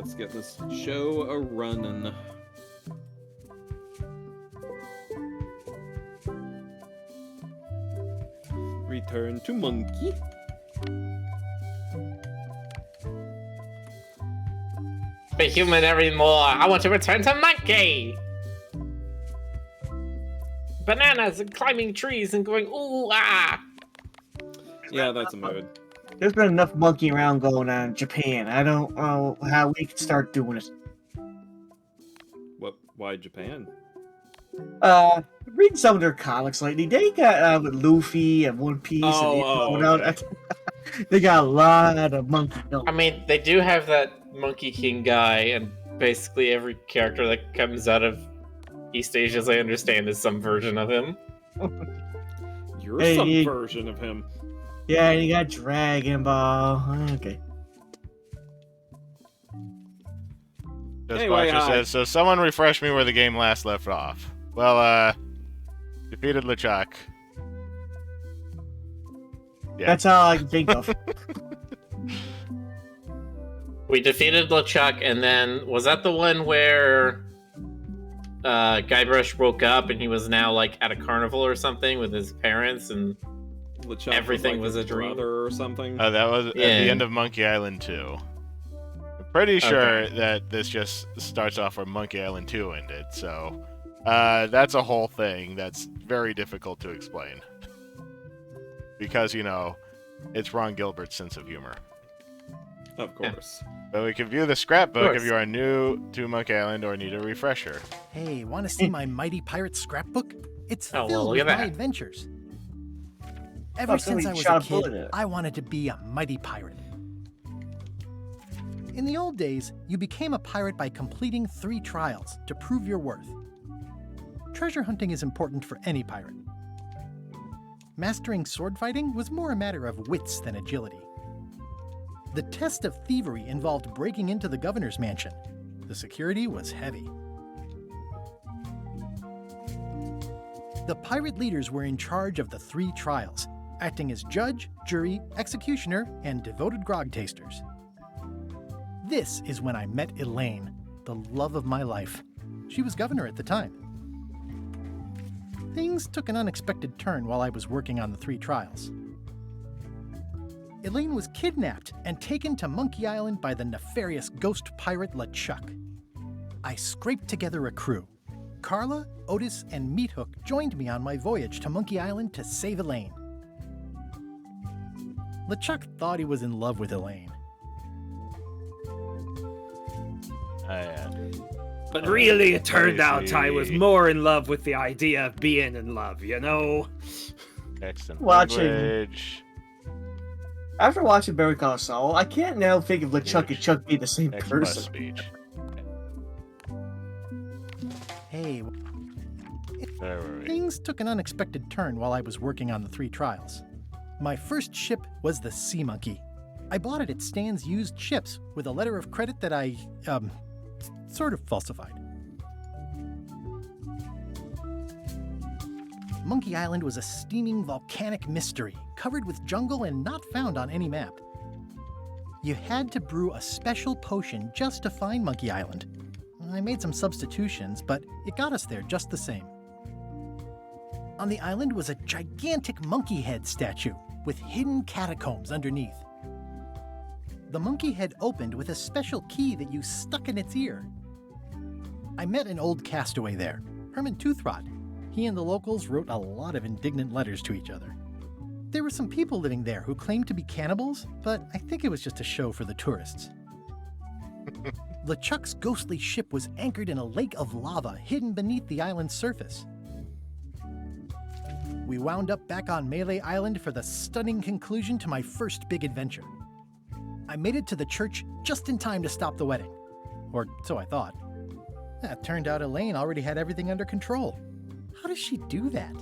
let's get this show a-running. Return to monkey. Be human anymore. I want to return to monkey. Bananas and climbing trees and going ooh ah. Yeah, that's a mood. There's been enough monkey around going on in Japan. I don't know how we can start doing it. What? Why Japan? Read some of their comics lately. They got with Luffy and One Piece. Okay. They got a lot of monkey. I mean, they do have that Monkey King guy, and basically every character that comes out of East Asia, as I understand, is some version of him. You're some version of him. Yeah, you got Dragon Ball. Okay. Anyway, says, so someone refresh me where the game last left off. Well, defeated LeChuck. Yeah. That's all I can think of. We defeated LeChuck, and then was that the one where Guybrush woke up and he was now like at a carnival or something with his parents, and LeChuck everything was, was a dream or something. Oh, that was at the end of Monkey Island 2. I'm pretty sure that this just starts off where Monkey Island 2 ended, so that's a whole thing that's very difficult to explain. Because, you know, it's Ron Gilbert's sense of humor. Of course. But we can view the scrapbook if you are new to Monkey Island or need a refresher. Hey, want to see my mighty pirate scrapbook? It's Oh, well, filled look with at my that. adventures. Ever since I was a kid, I wanted to be a mighty pirate. In the old days, you became a pirate by completing 3 trials to prove your worth. Treasure hunting is important for any pirate. Mastering sword fighting was more a matter of wits than agility. The test of thievery involved breaking into the governor's mansion. The security was heavy. The pirate leaders were in charge of the 3 trials, acting as judge, jury, executioner, and devoted grog tasters. This is when I met Elaine, the love of my life. She was governor at the time. Things took an unexpected turn while I was working on the 3 trials. Elaine was kidnapped and taken to Monkey Island by the nefarious ghost pirate LeChuck. I scraped together a crew. Carla, Otis, and Meathook joined me on my voyage to Monkey Island to save Elaine. LeChuck thought he was in love with Elaine. But really, it turned out I was more in love with the idea of being in love, you know? Excellent language. After watching Better Call Saul, I can't now think of LeChuck and Chuck being the same person. Speech. Hey, things took an unexpected turn while I was working on the 3 trials. My first ship was the Sea Monkey. I bought it at Stan's used ships with a letter of credit that I, sort of falsified. Monkey Island was a steaming volcanic mystery, covered with jungle and not found on any map. You had to brew a special potion just to find Monkey Island. I made some substitutions, but it got us there just the same. On the island was a gigantic monkey head statue with hidden catacombs underneath. The monkey head opened with a special key that you stuck in its ear. I met an old castaway there, Herman Toothrod. He and the locals wrote a lot of indignant letters to each other. There were some people living there who claimed to be cannibals, but I think it was just a show for the tourists. LeChuck's ghostly ship was anchored in a lake of lava hidden beneath the island's surface. We wound up back on Melee Island for the stunning conclusion to my first big adventure. I made it to the church just in time to stop the wedding. Or so I thought. It turned out Elaine already had everything under control. How does she do that?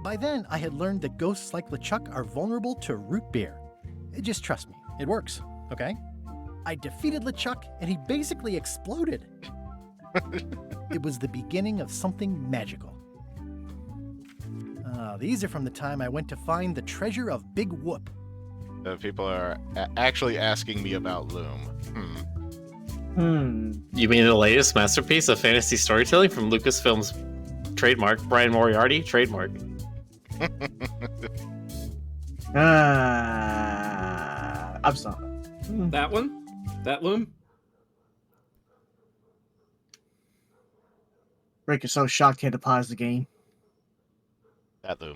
By then, I had learned that ghosts like LeChuck are vulnerable to root beer. Just trust me, it works, okay? I defeated LeChuck, and he basically exploded. It was the beginning of something magical. These are from the time I went to find the treasure of Big Whoop. People are actually asking me about Loom. You mean the latest masterpiece of fantasy storytelling from Lucasfilm's trademark, Brian Moriarty trademark? I'm sorry. That one? That loom? Rick is so shocked he had to pause the game. That loom.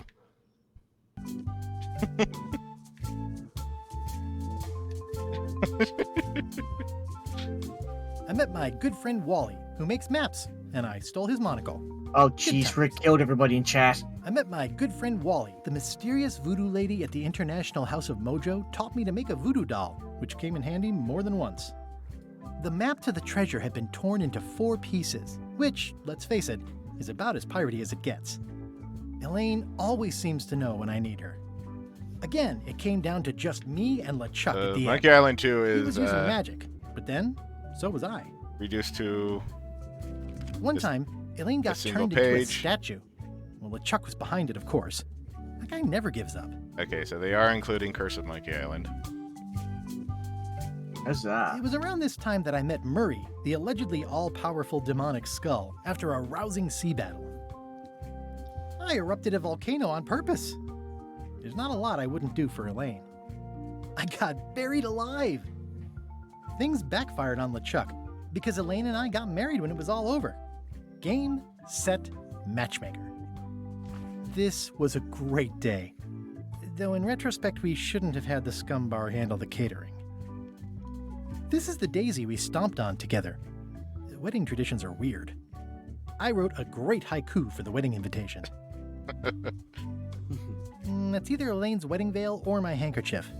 I met my good friend Wally, who makes maps, and I stole his monocle. Oh, Good jeez, times. Rick killed everybody in chat. I met my good friend Wally, the mysterious voodoo lady at the International House of Mojo, taught me to make a voodoo doll, which came in handy more than once. The map to the treasure had been torn into 4 pieces, which, let's face it, is about as piratey as it gets. Elaine always seems to know when I need her. Again, it came down to just me and LeChuck at the end. Monkey Island 2 He was is using magic, but then, so was I. reduced to One Just time, Elaine got single turned into a page. statue. Well, LeChuck was behind it, of course. That guy never gives up. okay. So they are including Curse of Monkey Island. Huzzah. It was around this time that I met Murray, the allegedly all-powerful demonic skull, after a rousing sea battle. I erupted a volcano on purpose. There's not a lot I wouldn't do for Elaine. I got buried alive. Things backfired on LeChuck because Elaine and I got married when it was all over. Game, set, matchmaker. This was a great day. Though in retrospect, we shouldn't have had the scum bar handle the catering. This is the daisy we stomped on together. Wedding traditions are weird. I wrote a great haiku for the wedding invitation. That's either Elaine's wedding veil or my handkerchief.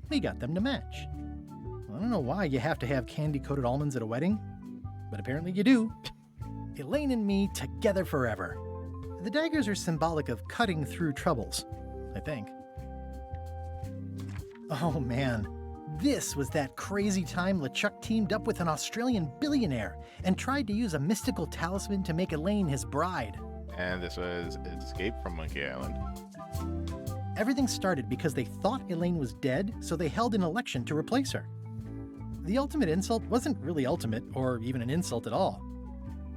We got them to match. I don't know why you have to have candy-coated almonds at a wedding, but apparently you do. Elaine and me together forever. The daggers are symbolic of cutting through troubles, I think. Oh man, this was that crazy time LeChuck teamed up with an Australian billionaire and tried to use a mystical talisman to make Elaine his bride. And this was Escape from Monkey Island. Everything started because they thought Elaine was dead, so they held an election to replace her. The ultimate insult wasn't really ultimate, or even an insult at all.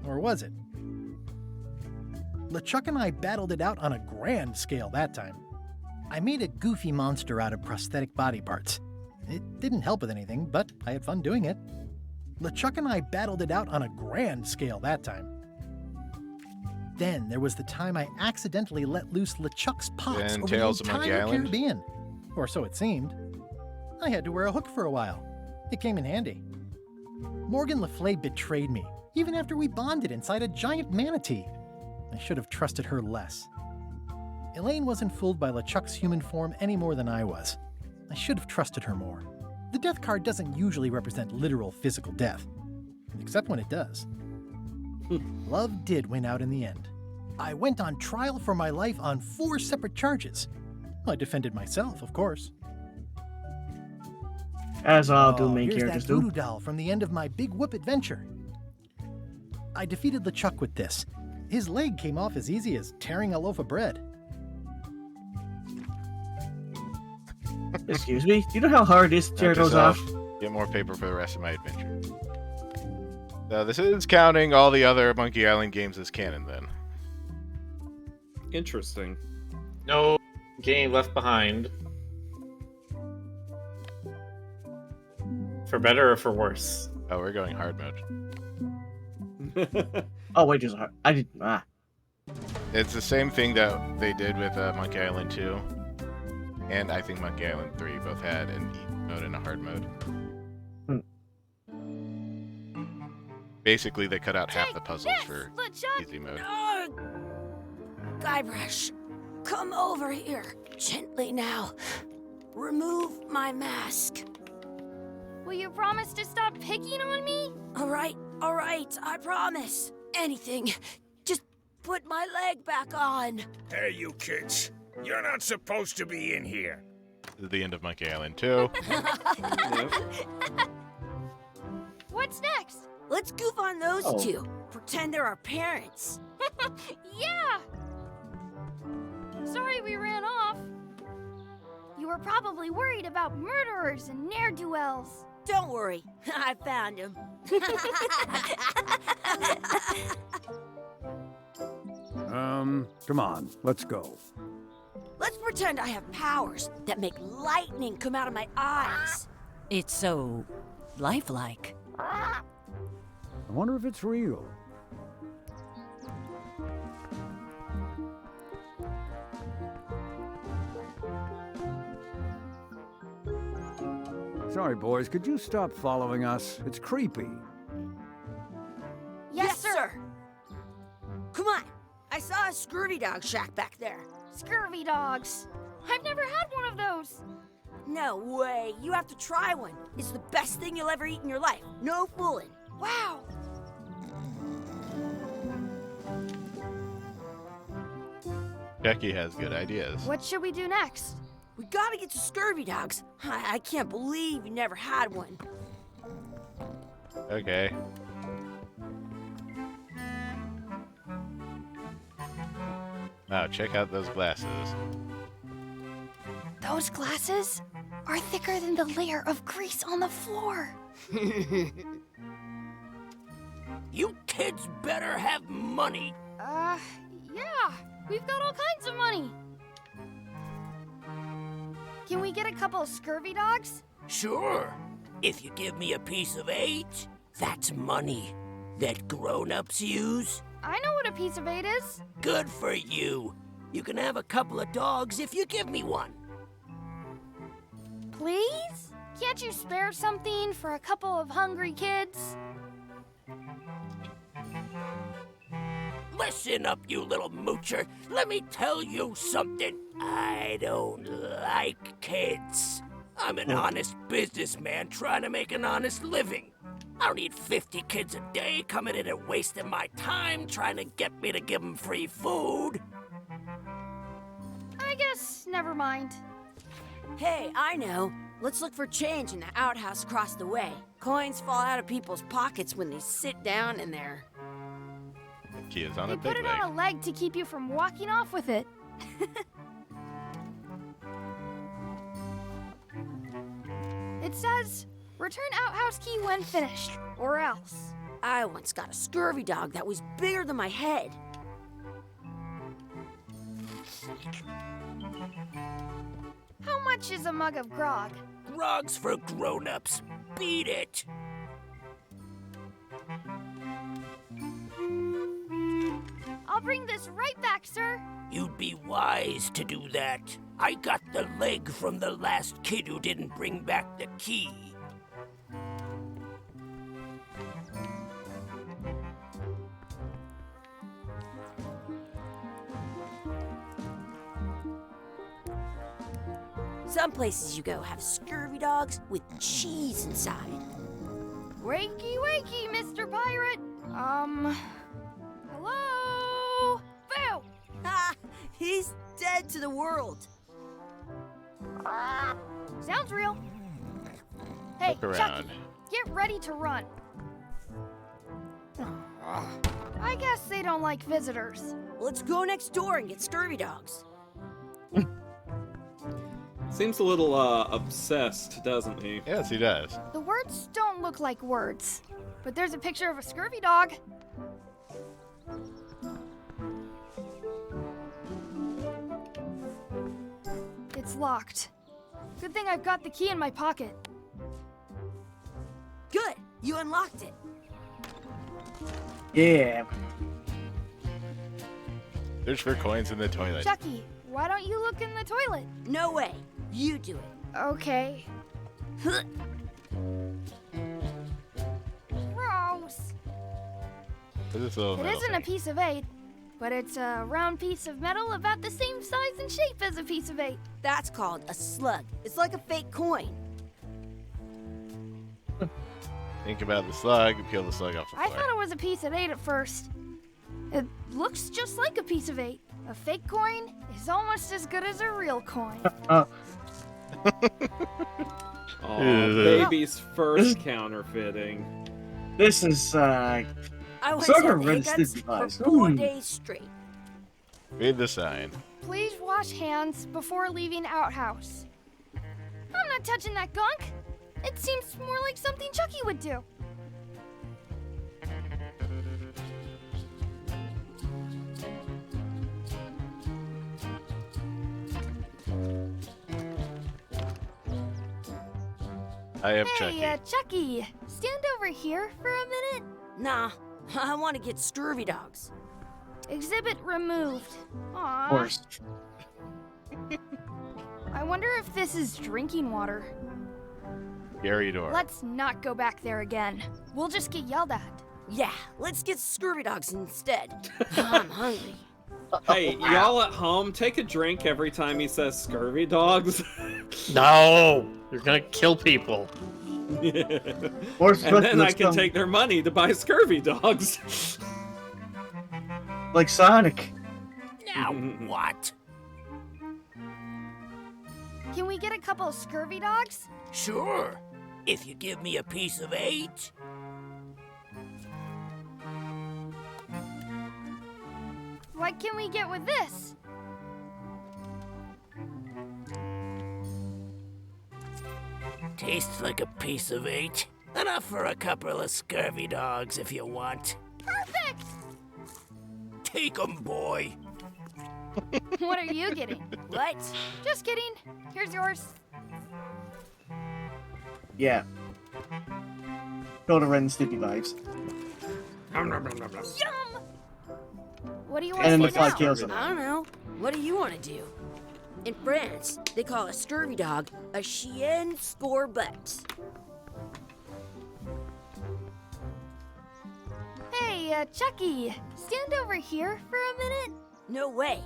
Or was it? LeChuck and I battled it out on a grand scale that time. I made a goofy monster out of prosthetic body parts. It didn't help with anything, but I had fun doing it. LeChuck and I battled it out on a grand scale that time. Then there was the time I accidentally let loose LeChuck's pops Then over Tales the of Monkey entire Island? Caribbean. Or so it seemed. I had to wear a hook for a while. It came in handy. Morgan Le Fay betrayed me, even after we bonded inside a giant manatee. I should have trusted her less. Elaine wasn't fooled by LeChuck's human form any more than I was. I should have trusted her more. The death card doesn't usually represent literal physical death, except when it does. Love did win out in the end. I went on trial for my life on 4 separate charges. I defended myself, of course. As all do main here's characters that do. voodoo doll from the end of my Big Whoop adventure. I defeated LeChuck with this. His leg came off as easy as tearing a loaf of bread. Excuse me? Do you know how hard it is to tear Note those yourself, off? Get more paper for the rest of my adventure. So this is counting all the other Monkey Island games as canon then. Interesting. No game left behind. For better or for worse? Oh, we're going hard mode. Oh, wait, there's a hard. I did. It's the same thing that they did with Monkey Island 2. And I think Monkey Island 3 both had an easy mode and a hard mode. Basically, they cut out half the puzzles for easy mode. Guybrush, come over here. Gently now. Remove my mask. Will you promise to stop picking on me? All right, I promise. Anything. Just put my leg back on. Hey, you kids. You're not supposed to be in here. This is the end of Monkey Island 2. What's next? Let's goof on those Oh. two. Pretend they're our parents. Yeah! Sorry we ran off. You were probably worried about murderers and ne'er-do-wells. Don't worry, I found him. Come on, let's go. Let's pretend I have powers that make lightning come out of my eyes. It's so lifelike. I wonder if it's real. Sorry, boys, could you stop following us? It's creepy. Yes, sir. Come on. I saw a scurvy dog shack back there. Scurvy dogs. I've never had one of those. No way. You have to try one. It's the best thing you'll ever eat in your life. No fooling. Wow. Becky has good ideas. What should we do next? We gotta get to scurvy dogs. I can't believe you never had one. Okay. Wow, check out those glasses. Those glasses are thicker than the layer of grease on the floor. You kids better have money. Yeah. We've got all kinds of money. Can we get a couple of scurvy dogs? Sure. If you give me a piece of 8, that's money that grown-ups use. I know what a piece of 8 is. Good for you. You can have a couple of dogs if you give me one. Please? Can't you spare something for a couple of hungry kids? Listen up, you little moocher. Let me tell you something. I don't like kids. I'm an honest businessman trying to make an honest living. I don't need 50 kids a day coming in and wasting my time trying to get me to give them free food. I guess never mind. Hey, I know. Let's look for change in the outhouse across the way. Coins fall out of people's pockets when they sit down in there. Key is on They a put big it leg. on a leg to keep you from walking off with it. It says, return outhouse key when finished, or else. I once got a scurvy dog that was bigger than my head. How much is a mug of grog? Grog's for grown-ups. Beat it. I'll bring this right back, sir. You'd be wise to do that. I got the leg from the last kid who didn't bring back the key. Some places you go have scurvy dogs with cheese inside. Wakey, wakey, Mr. Pirate. Hello? Boo! Ha! He's dead to the world. Sounds real. Hey, Look around. Chucky, get ready to run. I guess they don't like visitors. Let's go next door and get scurvy dogs. Seems a little obsessed, doesn't he? Yes, he does. The words don't look like words, but there's a picture of a scurvy dog. It's locked. Good thing I've got the key in my pocket. Good, you unlocked it. Yeah. Search for coins in the toilet. Chucky, why don't you look in the toilet? No way, you do it. Okay. Gross. What is this little It metal isn't a thing? piece of 8, but it's a round piece of metal about the same size and shape as a piece of 8. That's called a slug. It's like a fake coin. Think about the slug, peel the slug off the I floor. thought it was a piece of 8 at first. It looks just like a piece of 8. A fake coin is almost as good as a real coin. Aw, baby's first counterfeiting. This is, I once Sort had of the red hiccups sticky for eyes. 4 days straight. Read the sign. Please wash hands before leaving outhouse. I'm not touching that gunk. It seems more like something Chucky would do. I am Hey, Chucky. Chucky, stand over here for a minute. Nah, I want to get scurvy dogs. Exhibit removed. Aww. Of course. I wonder if this is drinking water. Gary door. Let's not go back there again. We'll just get yelled at. Yeah, let's get scurvy dogs instead. I'm hungry. Hey, y'all at home, take a drink every time he says scurvy dogs. No, you're gonna kill people. Or And then I can take their money to buy scurvy dogs. like Sonic. Now what? Can we get a couple of scurvy dogs? Sure, if you give me a piece of 8. What can we get with this? Tastes like a piece of 8. Enough for a couple of scurvy dogs if you want. Perfect! Take 'em, boy. What are you getting? What? Just kidding. Here's yours. Yeah. Total Ren and Stimpy vibes. Yum! What do you want And then to the say now? fly kills him. I don't know. What do you want to do? In France, they call a scurvy dog a chien scorbut. Hey, Chucky, stand over here for a minute. No way.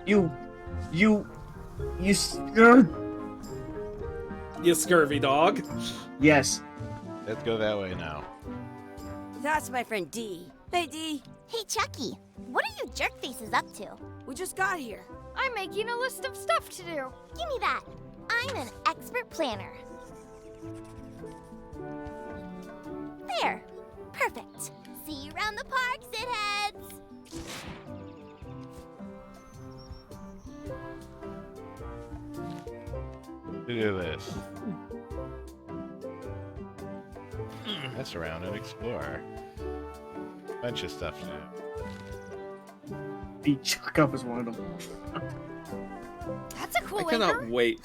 You scared? You scurvy dog. Yes. Let's go that way now. That's my friend D. Hey, D. Hey, Chucky, what are you jerk faces up to? We just got here. I'm making a list of stuff to do. Give me that. I'm an expert planner. There. Perfect. See you around the park, shitheads. Look at this. Mess around and explore. Bunch of stuff to do. Beat Chuck up as one of them. That's a I cool cannot anchor. wait.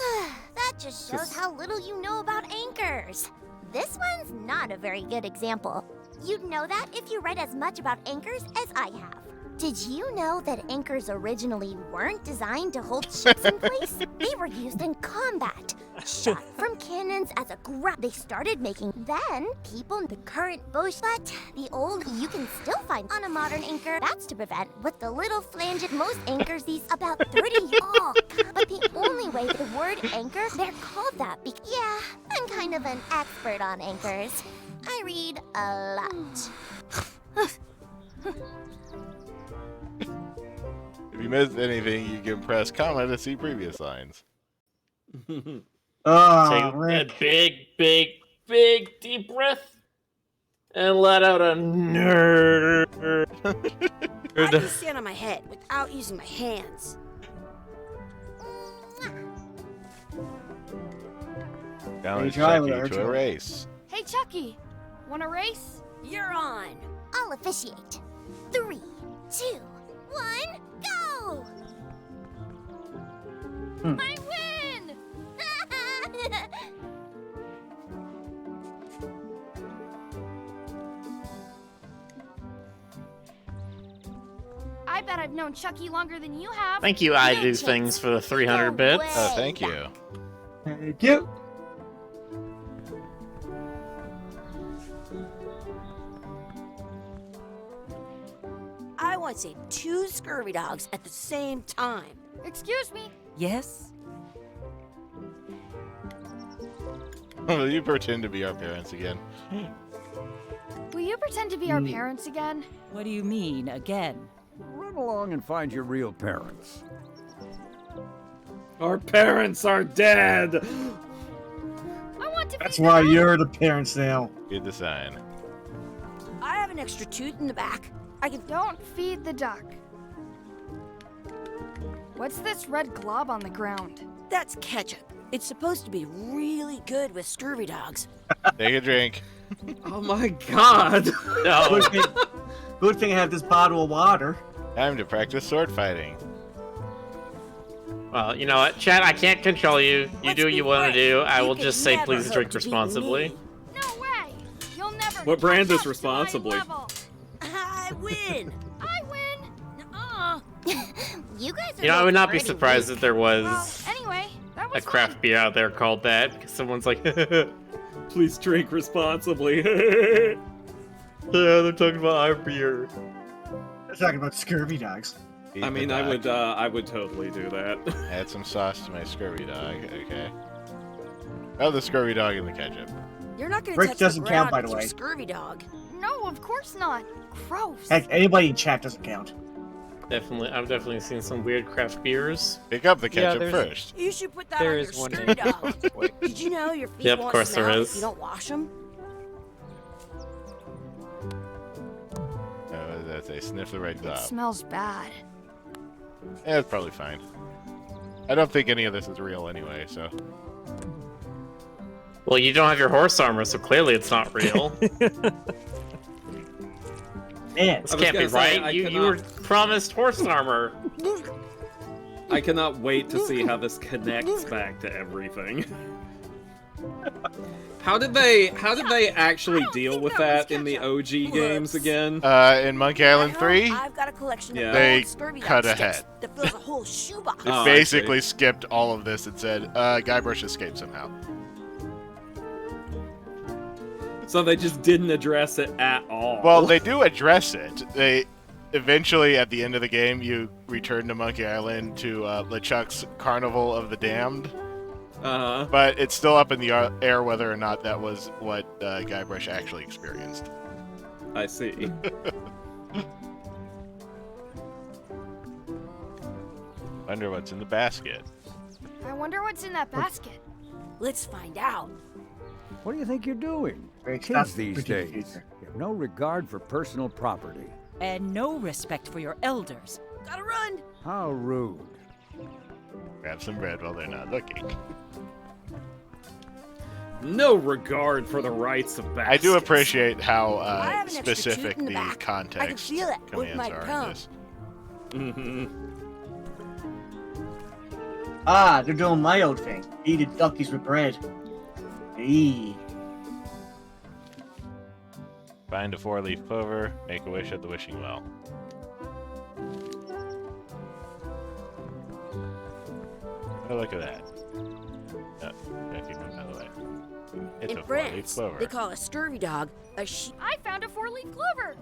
That just shows how little you know about anchors. This one's not a very good example. You'd know that if you read as much about anchors as I have. Did you know that anchors originally weren't designed to hold ships in place? They were used in combat, shot from cannons as a grab. They started making then people the current bush, but the old you can still find on a modern anchor. That's to prevent with the little flange. Most anchors these about 30 oh, but the only way the word anchor they're called that. Yeah, I'm kind of an expert on anchors. I read a lot. If you missed anything, you can press comment to see previous lines. Oh, Take a Rick. big deep breath and let out a nerd. I can stand on my head without using my hands. Challenge try Chucky with to a Archer. race. Hey, Chucky, want to race? You're on. I'll officiate. 3, 2, 1, go! I win! I bet I've known Chucky longer than you have. Thank you, I do things for the 300 bits. Oh, thank you. Thank you. I want to say 2 scurvy dogs at the same time. Excuse me. Yes? Will you pretend to be our parents again? Will you pretend to be our parents again? What do you mean, again? Run along and find your real parents. Our parents are dead. I want to That's be why the you're the parents now. Get the sign. I have an extra tooth in the back. I can. Don't feed the duck. What's this red glob on the ground? That's ketchup. It's supposed to be really good with scurvy dogs. Take a drink. Oh my god! No. Good thing I have this bottle of water. Time to practice sword fighting. Well, you know what, Chad? I can't control you. You Let's do what be you want to frank. do. I You will could just say, never please hope drink to beat responsibly. me. No way! You'll never What brand catch is up to my responsibly? level. I win. I win! Nuh-uh. You guys are You know, I would not be pretty surprised weak. if there was Well, anyway, that a was craft fun. beer out there called that. Because someone's like, yeah, Please drink responsibly. they're talking about our beer. They're talking about scurvy dogs. Eat I the mean, dog. I would totally do that. Add some sauce to my scurvy dog. Okay. Oh, the scurvy dog and the ketchup. You're not gonna Rick touch doesn't the count, ground by the with your way. scurvy dog. No, of course not. Gross. Heck, anybody in chat doesn't count. Definitely, I've definitely seen some weird craft beers. Pick up the Yeah, ketchup there's- first. You should put that There on is your one scurvy in- dog. Did you know your feet Yep, of won't course there smell is. if you don't wash them? They sniff the red It glove. smells bad. Yeah, it's probably fine. I don't think any of this is real anyway, so. Well, you don't have your horse armor, so clearly it's not real. Man, This I was can't be gonna say, right. You were promised horse armor. I cannot wait to see how this connects back to everything. How did they actually deal with that in the OG games again? In Monkey Island At 3, home, I've got a collection Yeah. of They old scurvy cut dog sticks ahead. that fills a whole shoebox. they Oh, I basically skipped all of this and said, Guybrush escaped somehow. So they just didn't address it at all. Well, they do address it. They eventually, at the end of the game, you return to Monkey Island to LeChuck's Carnival of the Damned. But it's still up in the air whether or not that was what Guybrush actually experienced. I see. Wonder what's in the basket. I wonder what's in that basket. Let's find out. What do you think you're doing? Rick, Kids stop these predicting the days future. have no regard for personal property. And no respect for your elders. Gotta run. How rude. Grab some bread while they're not looking. No regard for the rights of baskets. I do appreciate how I have an extra specific tooth in the the back. I can context feel it with commands my are in tongue. this. Mm-hmm. Ah, they're doing my old thing. Eating duckies with bread. Eee. Find a 4-leaf clover, make a wish at the wishing well. Oh, look at that. Oh, Becky moved out of the way. It's In a 4-leaf France, clover. they call a scurvy dog a I found a 4-leaf clover.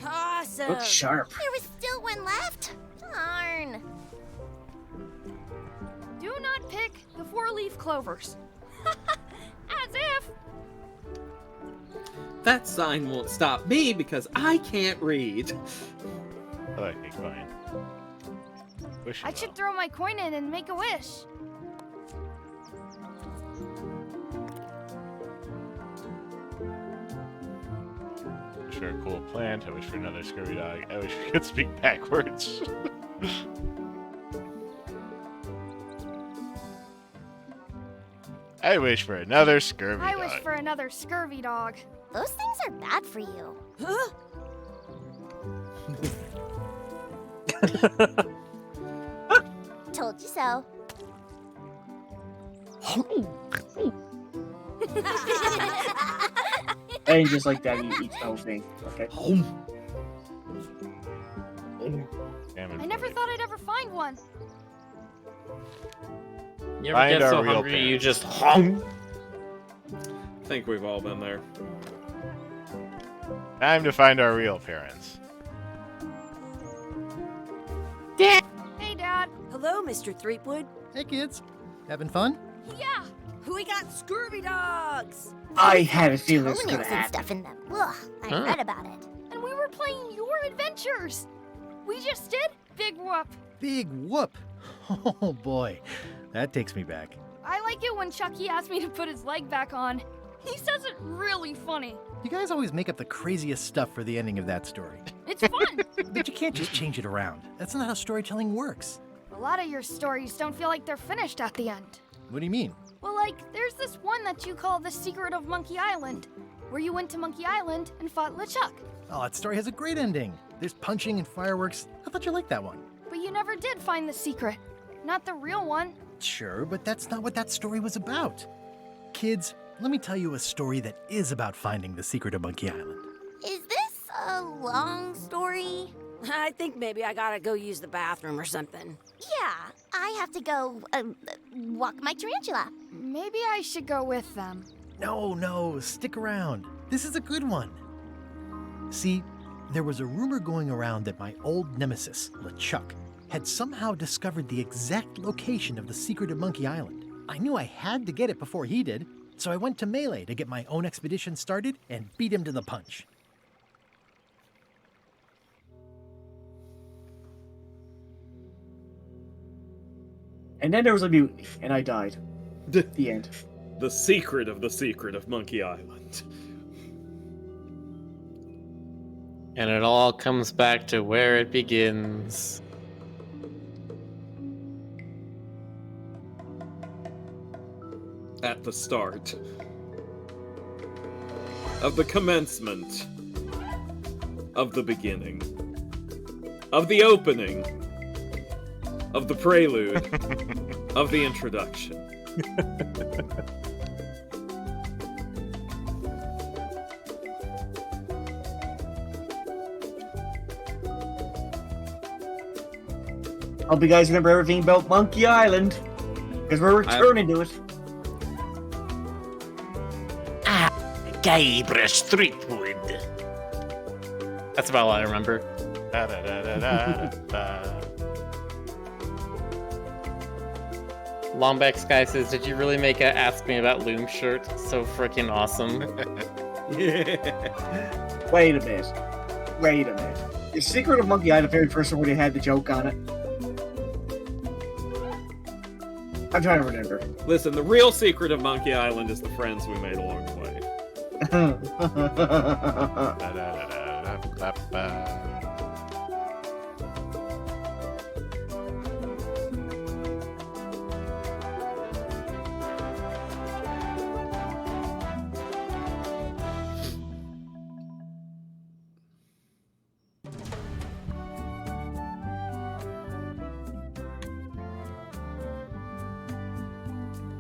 Awesome. Looks sharp. There was still one left. Darn. Do not pick the 4-leaf clovers. As if. That sign won't stop me because I can't read. I like a coin. Wishing I should throw my coin in and make a wish. Wish for a cool plant. I wish for another scurvy dog. I wish we could speak backwards. I wish for another scurvy I dog. wish for another scurvy dog. Those things are bad for you. Huh? Told you so. And just like that, you eat the whole thing. Okay. I never thought I'd ever find one. You ever Find get our so real hungry you parents. just hung? I think we've all been there. Time to find our real parents. Hey, Dad. Hello, Mr. Threepwood. Hey, kids. Having fun? Yeah. We got scurvy dogs. I had a feeling this was Toenails gonna and happen. stuff in them. Ugh, I read about it. And we were playing your adventures. We just did Big Whoop. Big whoop. Oh, boy. That takes me back. I like it when Chucky asked me to put his leg back on. He says it really funny. You guys always make up the craziest stuff for the ending of that story. It's fun. But you can't just change it around. That's not how storytelling works. A lot of your stories don't feel like they're finished at the end. What do you mean? Well, like, there's this one that you call The Secret of Monkey Island, where you went to Monkey Island and fought LeChuck. Oh, that story has a great ending. There's punching and fireworks. I thought you liked that one. But you never did find the secret. Not the real one. Sure, but that's not what that story was about. Kids, let me tell you a story that is about finding the secret of Monkey Island. Is this a long story? I think maybe I gotta go use the bathroom or something. Yeah, I have to go walk my tarantula. Maybe I should go with them. No, stick around. This is a good one. See, there was a rumor going around that my old nemesis, LeChuck, had somehow discovered the exact location of the secret of Monkey Island. I knew I had to get it before he did, so I went to Melee to get my own expedition started and beat him to the punch. And then there was a mutiny, and I died. The end. The secret of Monkey Island. And it all comes back to where it begins. At the start. Of the commencement. Of the beginning. Of the opening. Of the prelude. Of the introduction. Hope you guys remember everything about Monkey Island, because we're returning to it. Gaibra Streetwood. That's about all I remember. Lombeck Sky says, did you really make a Ask Me About Loom shirt? So freaking awesome. Wait a minute. The Secret of Monkey Island, the very first one where they had the joke on it. I'm trying to remember. Listen, the real secret of Monkey Island is the friends we made along the way.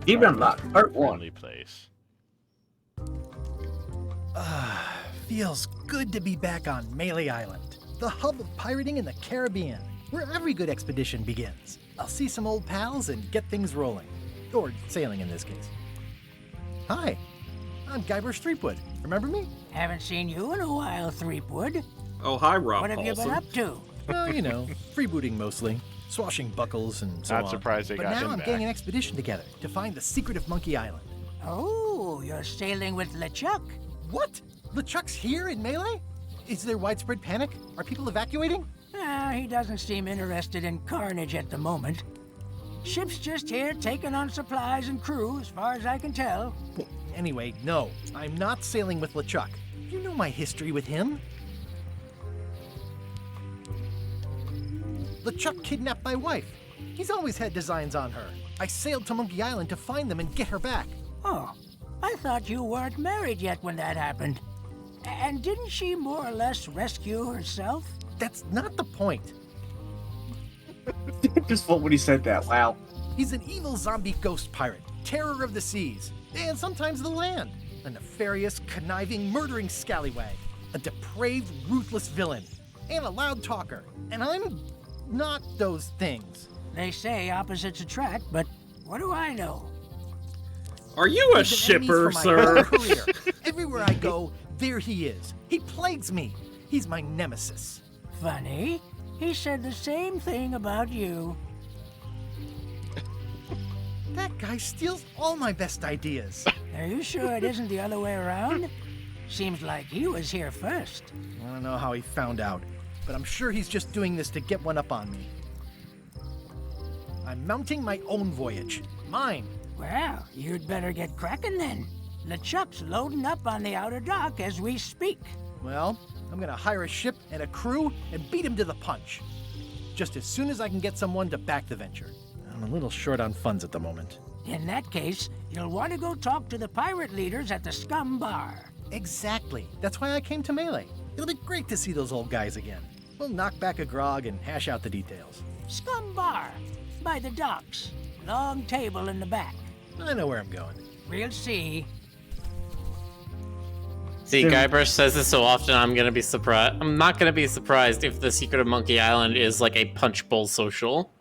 Demon Unlocked, Part 1. Only place. Feels good to be back on Melee Island, the hub of pirating in the Caribbean, where every good expedition begins. I'll see some old pals and get things rolling. Or sailing in this case. Hi, I'm Guybrush Threepwood. Remember me? Haven't seen you in a while, Threepwood. Oh, hi, Rob What have you been Paulson. up to? Well, you know, freebooting mostly. Swashing buckles and so on. Not surprised they but got now him I'm back. getting an expedition together to find the secret of Monkey Island. Oh, you're sailing with LeChuck. What? LeChuck's here in Melee? Is there widespread panic? Are people evacuating? He doesn't seem interested in carnage at the moment. Ship's just here taking on supplies and crew, as far as I can tell. Anyway, no, I'm not sailing with LeChuck. You know my history with him. LeChuck kidnapped my wife. He's always had designs on her. I sailed to Monkey Island to find them and get her back. Oh, I thought you weren't married yet when that happened. And didn't she more or less rescue herself? That's not the point. Just thought when he said that, wow. He's an evil zombie ghost pirate, terror of the seas, and sometimes the land. A nefarious, conniving, murdering scallywag. A depraved, ruthless villain. And a loud talker. And I'm not those things. They say opposites attract, but what do I know? Are you a He's been enemies shipper, for my sir? whole career. Everywhere I go, there he is. He plagues me. He's my nemesis. Funny. He said the same thing about you. That guy steals all my best ideas. Are you sure it isn't the other way around? Seems like he was here first. I don't know how he found out, but I'm sure he's just doing this to get one up on me. I'm mounting my own voyage. Mine. Well, you'd better get cracking then. LeChuck's loading up on the outer dock as we speak. Well, I'm gonna hire a ship and a crew and beat him to the punch. Just as soon as I can get someone to back the venture. I'm a little short on funds at the moment. In that case, you'll want to go talk to the pirate leaders at the Scum Bar. Exactly. That's why I came to Melee. It'll be great to see those old guys again. We'll knock back a grog and hash out the details. Scum Bar, by the docks. Long table in the back. I know where I'm going. We'll see. See, Guybrush says this so often, I'm gonna be surprised. I'm not gonna be surprised if the secret of Monkey Island is like a punch bowl social.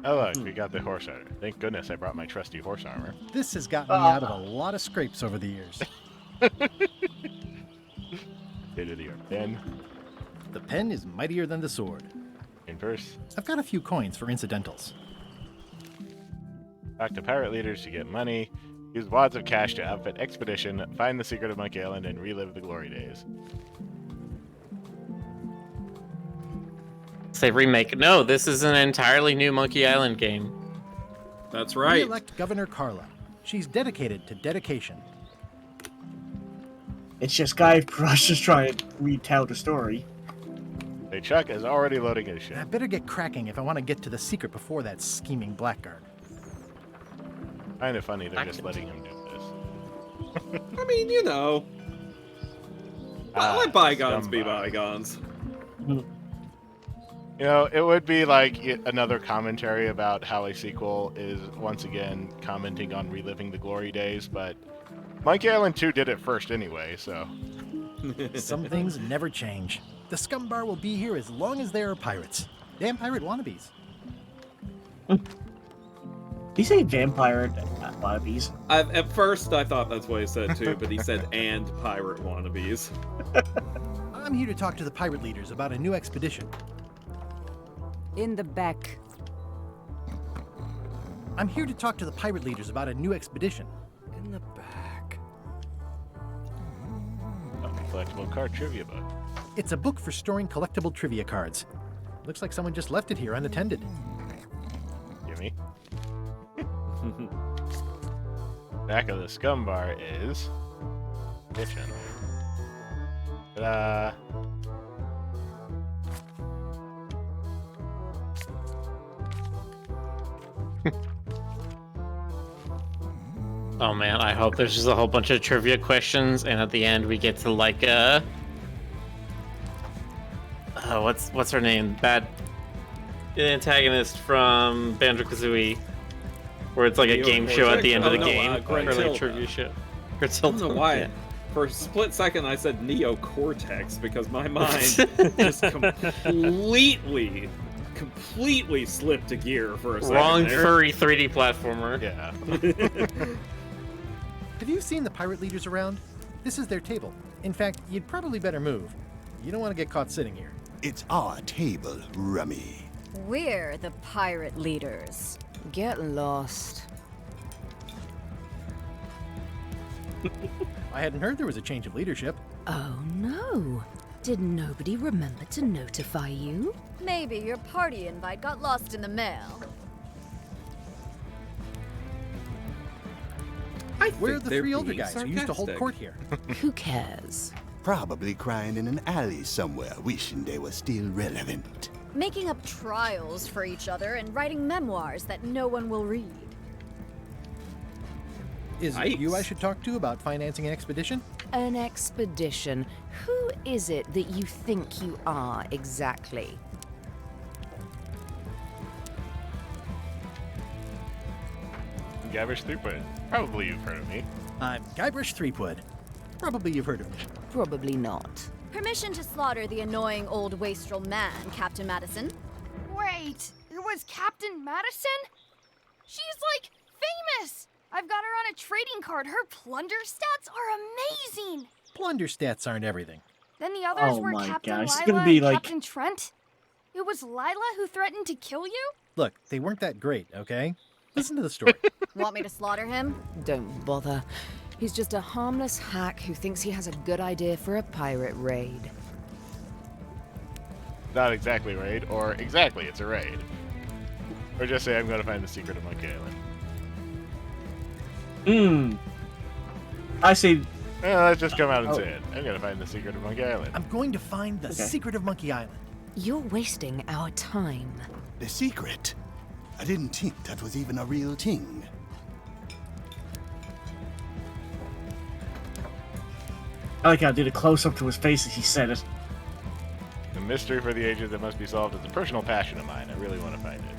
Oh look, we got the horse armor. Thank goodness I brought my trusty horse armor. This has gotten me out of a lot of scrapes over the years. Did your pen. The pen is mightier than the sword. In verse. I've got a few coins for incidentals. Talk to pirate leaders to get money. Use wads of cash to outfit expedition. Find the secret of Monkey Island and relive the glory days. Say remake. No, this is an entirely new Monkey Island game. That's right. Re-elect Governor Carla. She's dedicated to dedication. It's just Guybrush just trying to retell the story. Hey, Chuck is already loading his ship. I better get cracking if I want to get to the secret before that scheming blackguard. Kind of funny they're just letting him do this. I mean, you know. Let bygones be bygones. You know, it would be like another commentary about how a sequel is once again commenting on reliving the glory days, but Monkey Island 2 did it first anyway, so. Some things never change. The Scum Bar will be here as long as there are pirates. Damn pirate wannabes. Did he say vampire wannabes? At first, I thought that's what he said too, but he said and pirate wannabes. I'm here to talk to the pirate leaders about a new expedition. In the back. I'm here to talk to the pirate leaders about a new expedition. In the back. A collectible card trivia book. It's a book for storing collectible trivia cards. Looks like someone just left it here unattended. Gimme. Back of the Scum Bar is kitchen. Ta-da! Oh man, I hope there's just a whole bunch of trivia questions, and at the end we get to like what's her name? That antagonist from Banjo-Kazooie, where it's like a game show at the end of the game, or like trivia show. I don't know why. For a split second, I said Neo-Cortex because my mind just completely slipped a gear for a second. Wrong there. furry 3D platformer. Yeah. Have you seen the pirate leaders around? This is their table. In fact, you'd probably better move. You don't want to get caught sitting here. It's our table, Rummy. We're the pirate leaders. Get lost. I hadn't heard there was a change of leadership. Oh no. Did nobody remember to notify you? Maybe your party invite got lost in the mail. We're the three older guys who used to hold court here. Who cares? Probably crying in an alley somewhere, wishing they were still relevant. Making up trials for each other and writing memoirs that no one will read. Is it you I should talk to about financing an expedition? An expedition? Who is it that you think you are exactly? Guybrush Threepwood. Probably you've heard of me. I'm Guybrush Threepwood. Probably you've heard of me. Probably not. Permission to slaughter the annoying old wastrel man, Captain Madison. Wait, it was Captain Madison? She's like famous! I've got her on a trading card. Her plunder stats are amazing! Plunder stats aren't everything. Then the others Oh were my Captain gosh, it's Lila gonna be and like- Captain Trent. It was Lila who threatened to kill you? Look, they weren't that great, okay? Listen to the story. Want me to slaughter him? Don't bother. He's just a harmless hack who thinks he has a good idea for a pirate raid. Not exactly raid, or exactly it's a raid. Or just say I'm going to find the secret of Monkey Island. I say... Let's just come out and say it. I'm going to find the secret of Monkey Island. I'm going to find the secret of Monkey Island. You're wasting our time. The secret? I didn't think that was even a real thing. I like how I did a close-up to his face as he said it. The mystery for the ages that must be solved is a personal passion of mine. I really want to find it.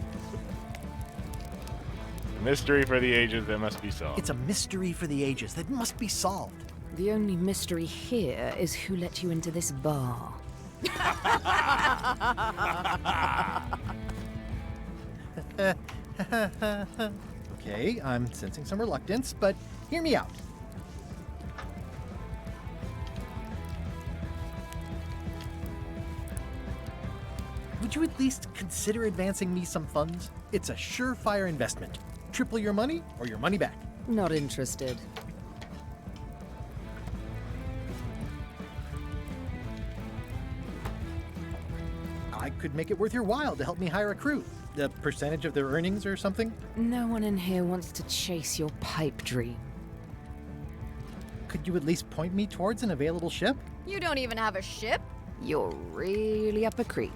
The mystery for the ages that must be solved. It's a mystery for the ages that must be solved. The only mystery here is who let you into this bar. Okay, I'm sensing some reluctance, but hear me out. Would you at least consider advancing me some funds? It's a surefire investment. Triple your money or your money back. Not interested. I could make it worth your while to help me hire a crew. A percentage of their earnings or something? No one in here wants to chase your pipe dream. Could you at least point me towards an available ship? You don't even have a ship? You're really up a creek.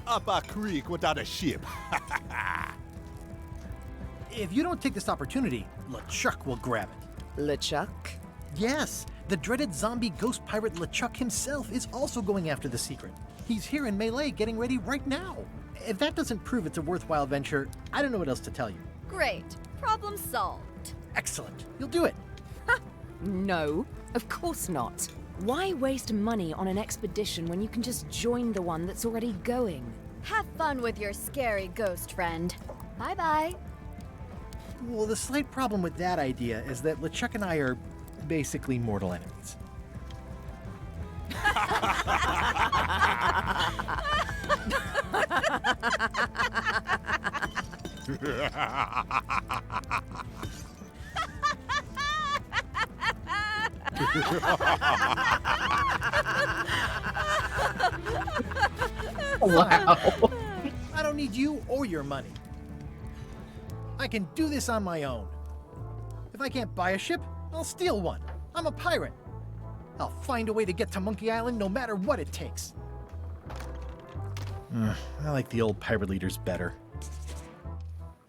Up a creek without a ship. If you don't take this opportunity, LeChuck will grab it. LeChuck? Yes, the dreaded zombie ghost pirate LeChuck himself is also going after the secret. He's here in Melee getting ready right now. If that doesn't prove it's a worthwhile venture, I don't know what else to tell you. Great. Problem solved. Excellent. You'll do it. No, of course not. Why waste money on an expedition when you can just join the one that's already going? Have fun with your scary ghost friend. Bye-bye. Well, the slight problem with that idea is that LeChuck and I are basically mortal enemies. Wow. I don't need you or your money. I can do this on my own. If I can't buy a ship, I'll steal one. I'm a pirate. I'll find a way to get to Monkey Island no matter what it takes. I like the old pirate leaders better.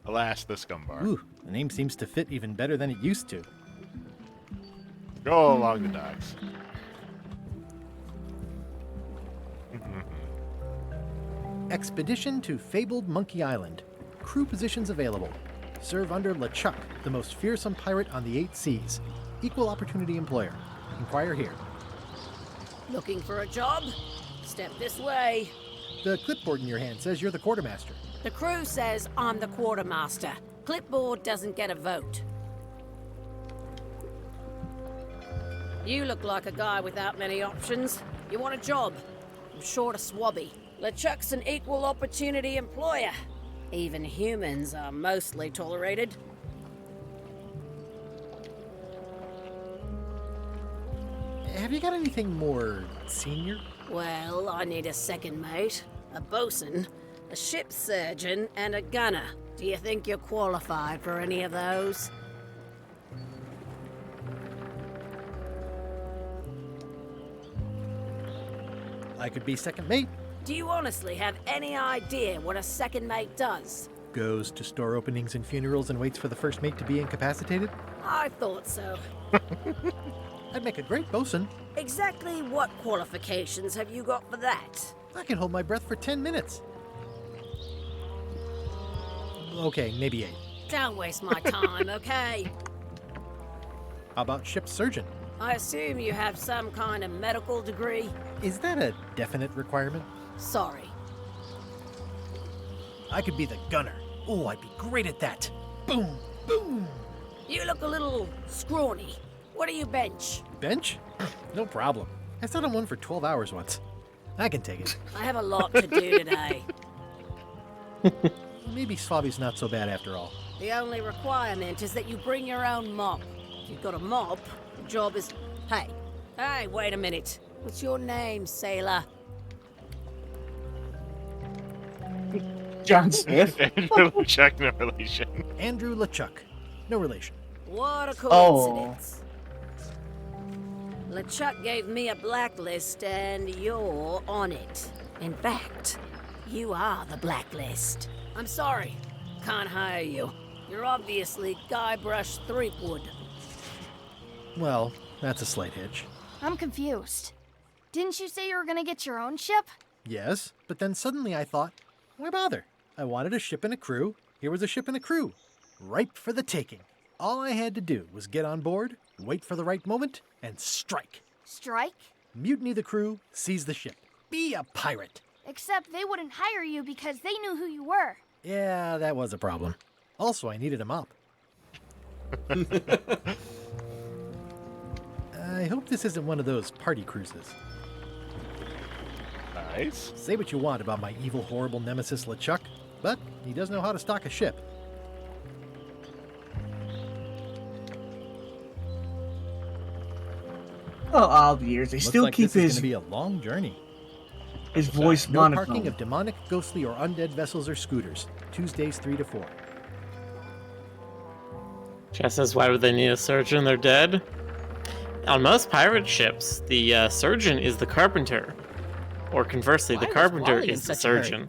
Alas, the Scumbar. Ooh, the name seems to fit even better than it used to. Go along the docks. Expedition to fabled Monkey Island. Crew positions available. Serve under LeChuck, the most fearsome pirate on the 8 seas. Equal opportunity employer. Inquire here. Looking for a job? Step this way. The clipboard in your hand says you're the quartermaster. The crew says I'm the quartermaster. Clipboard doesn't get a vote. You look like a guy without many options. You want a job? I'm short of swabby. LeChuck's an equal opportunity employer. Even humans are mostly tolerated. Have you got anything more senior? Well, I need a second mate, a bosun, a ship surgeon, and a gunner. Do you think you're qualified for any of those? I could be second mate. Do you honestly have any idea what a second mate does? Goes to store openings and funerals and waits for the first mate to be incapacitated. I thought so. I'd make a great bosun. Exactly what qualifications have you got for that? I can hold my breath for 10 minutes. Okay, maybe 8. Don't waste my time, okay? How about ship surgeon? I assume you have some kind of medical degree? Is that a definite requirement? Sorry. I could be the gunner. Oh, I'd be great at that. Boom, boom. You look a little scrawny. What do you bench? Bench? No problem. I sat on one for 12 hours once. I can take it. I have a lot to do today. Maybe Swabby's not so bad after all. The only requirement is that you bring your own mop. If you've got a mop, the job is... Hey, wait a minute. What's your name, sailor? John Smith. Andrew LeChuck, no relation. Andrew LeChuck. No relation. What a coincidence. LeChuck gave me a blacklist and you're on it. In fact, you are the blacklist. I'm sorry. Can't hire you. You're obviously Guybrush Threepwood. Well, that's a slight hitch. I'm confused. Didn't you say you were gonna get your own ship? Yes, but then suddenly I thought, why bother? I wanted a ship and a crew. Here was a ship and a crew. Ripe for the taking. All I had to do was get on board, wait for the right moment, and strike. Strike? Mutiny the crew, seize the ship. Be a pirate. Except they wouldn't hire you because they knew who you were. Yeah, that was a problem. Also, I needed a mop. I hope this isn't one of those party cruises. Nice. Say what you want about my evil, horrible nemesis LeChuck, but he does know how to stock a ship. Oh, all the years, they Looks still like keep this is his going to be a long journey. his voice No monotone. parking of demonic, ghostly, or undead vessels or scooters. Tuesdays 3 to 4. Jess says, why would they need a surgeon? They're dead. On most pirate ships, the surgeon is the carpenter. Or conversely, the Why was carpenter Wally in is the such a hurry? surgeon.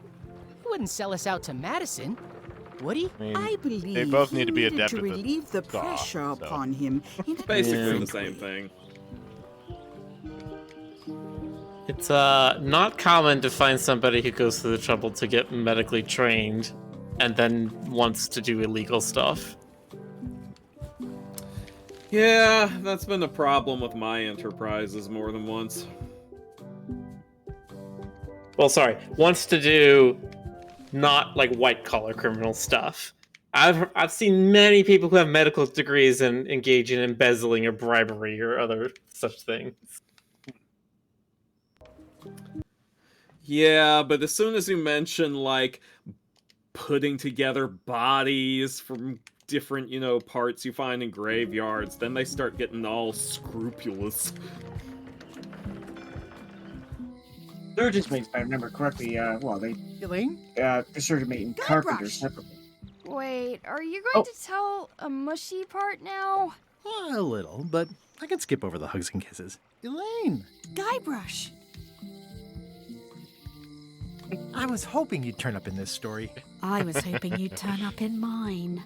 He wouldn't sell us out to Madison, would he? I believe they both he need to be needed adept to at the relieve the saw, pressure so. upon him. In a Basically Yeah. the same thing. It's not common to find somebody who goes through the trouble to get medically trained and then wants to do illegal stuff. Yeah, that's been a problem with my enterprises more than once. Well, sorry, wants to do not like white collar criminal stuff. I've seen many people who have medical degrees and engage in embezzling or bribery or other such things. Yeah, but as soon as you mention, like, putting together bodies from different, parts you find in graveyards, then they start getting all scrupulous. Surgeon's mates, if I remember correctly, Elaine? the surgeon mate and carpenter Guybrush. separately. Wait, are you going to tell a mushy part now? A little, but I can skip over the hugs and kisses. Elaine! Guybrush. I was hoping you'd turn up in this story. I was hoping you'd turn up in mine.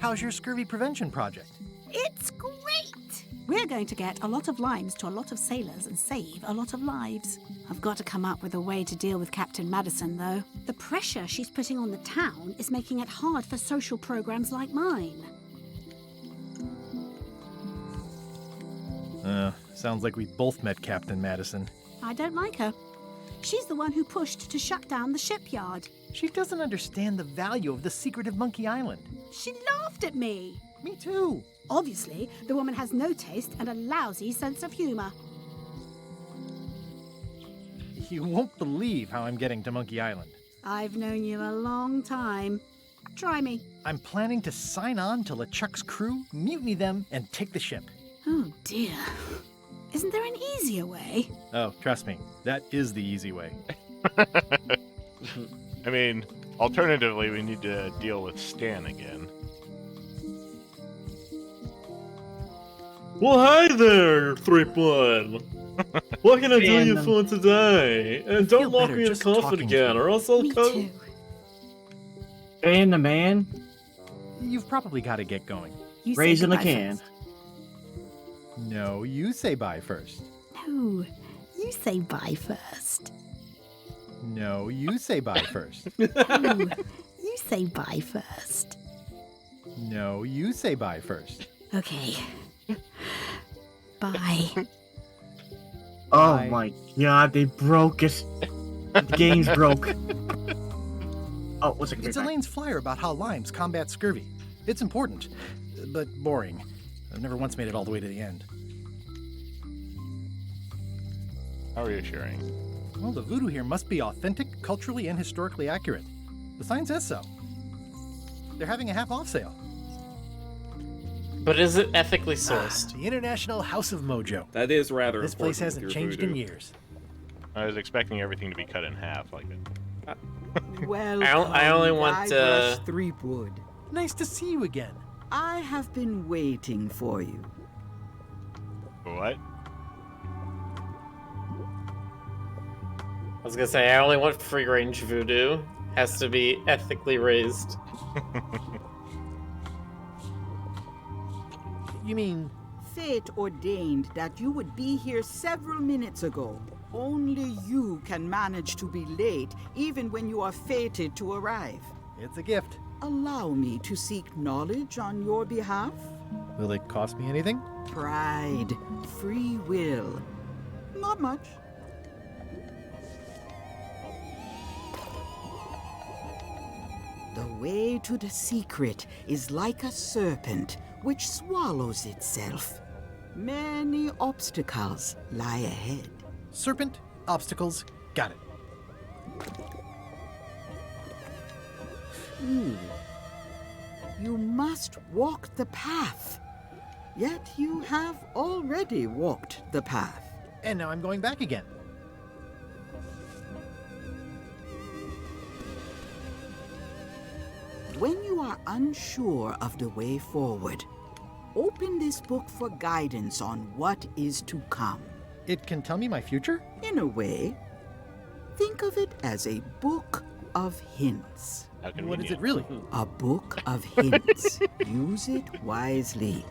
How's your scurvy prevention project? It's great! We're going to get a lot of limes to a lot of sailors and save a lot of lives. I've got to come up with a way to deal with Captain Madison, though. The pressure she's putting on the town is making it hard for social programs like mine. Sounds like we both met Captain Madison. I don't like her. She's the one who pushed to shut down the shipyard. She doesn't understand the value of the secret of Monkey Island. She laughed at me. Me too. Obviously, the woman has no taste and a lousy sense of humor. You won't believe how I'm getting to Monkey Island. I've known you a long time. Try me. I'm planning to sign on to LeChuck's crew, mutiny them, and take the ship. Oh dear. Isn't there an easier way? Oh, trust me, that is the easy way. I mean, alternatively, we need to deal with Stan again. Well, hi there, 3-1. What can I do you for today? And don't lock me in the coffin again, or else I'll come. And the man. You've probably got to get going. Raising the can. No, you say bye first. No, you say bye first. No, you say bye first. No, you say bye first. No, you say bye first. Okay. Bye. Oh my god, they broke it. The game's broke. Oh, what's it? It's Elaine's flyer about how limes combat scurvy. It's important, but boring. I've never once made it all the way to the end. How reassuring. Well, the voodoo here must be authentic, culturally, and historically accurate. The sign says so. They're having a half-off sale. But is it ethically sourced? The International House of Mojo. That is rather This place important hasn't with your changed voodoo. in years. I was expecting everything to be cut in half like it. Well, I only want Threepwood. Nice to see you again. I have been waiting for you. What? I was gonna say, I only want free-range voodoo. Has to be ethically raised. You mean fate ordained that you would be here several minutes ago. Only you can manage to be late, even when you are fated to arrive. It's a gift. Allow me to seek knowledge on your behalf. Will it cost me anything? Pride, free will. Not much. The way to the secret is like a serpent which swallows itself. Many obstacles lie ahead. Serpent, obstacles, got it. You must walk the path. Yet you have already walked the path. And now I'm going back again. When you are unsure of the way forward, open this book for guidance on what is to come. It can tell me my future? In a way. Think of it as a book of hints. What is it really? A book of hints. Use it wisely.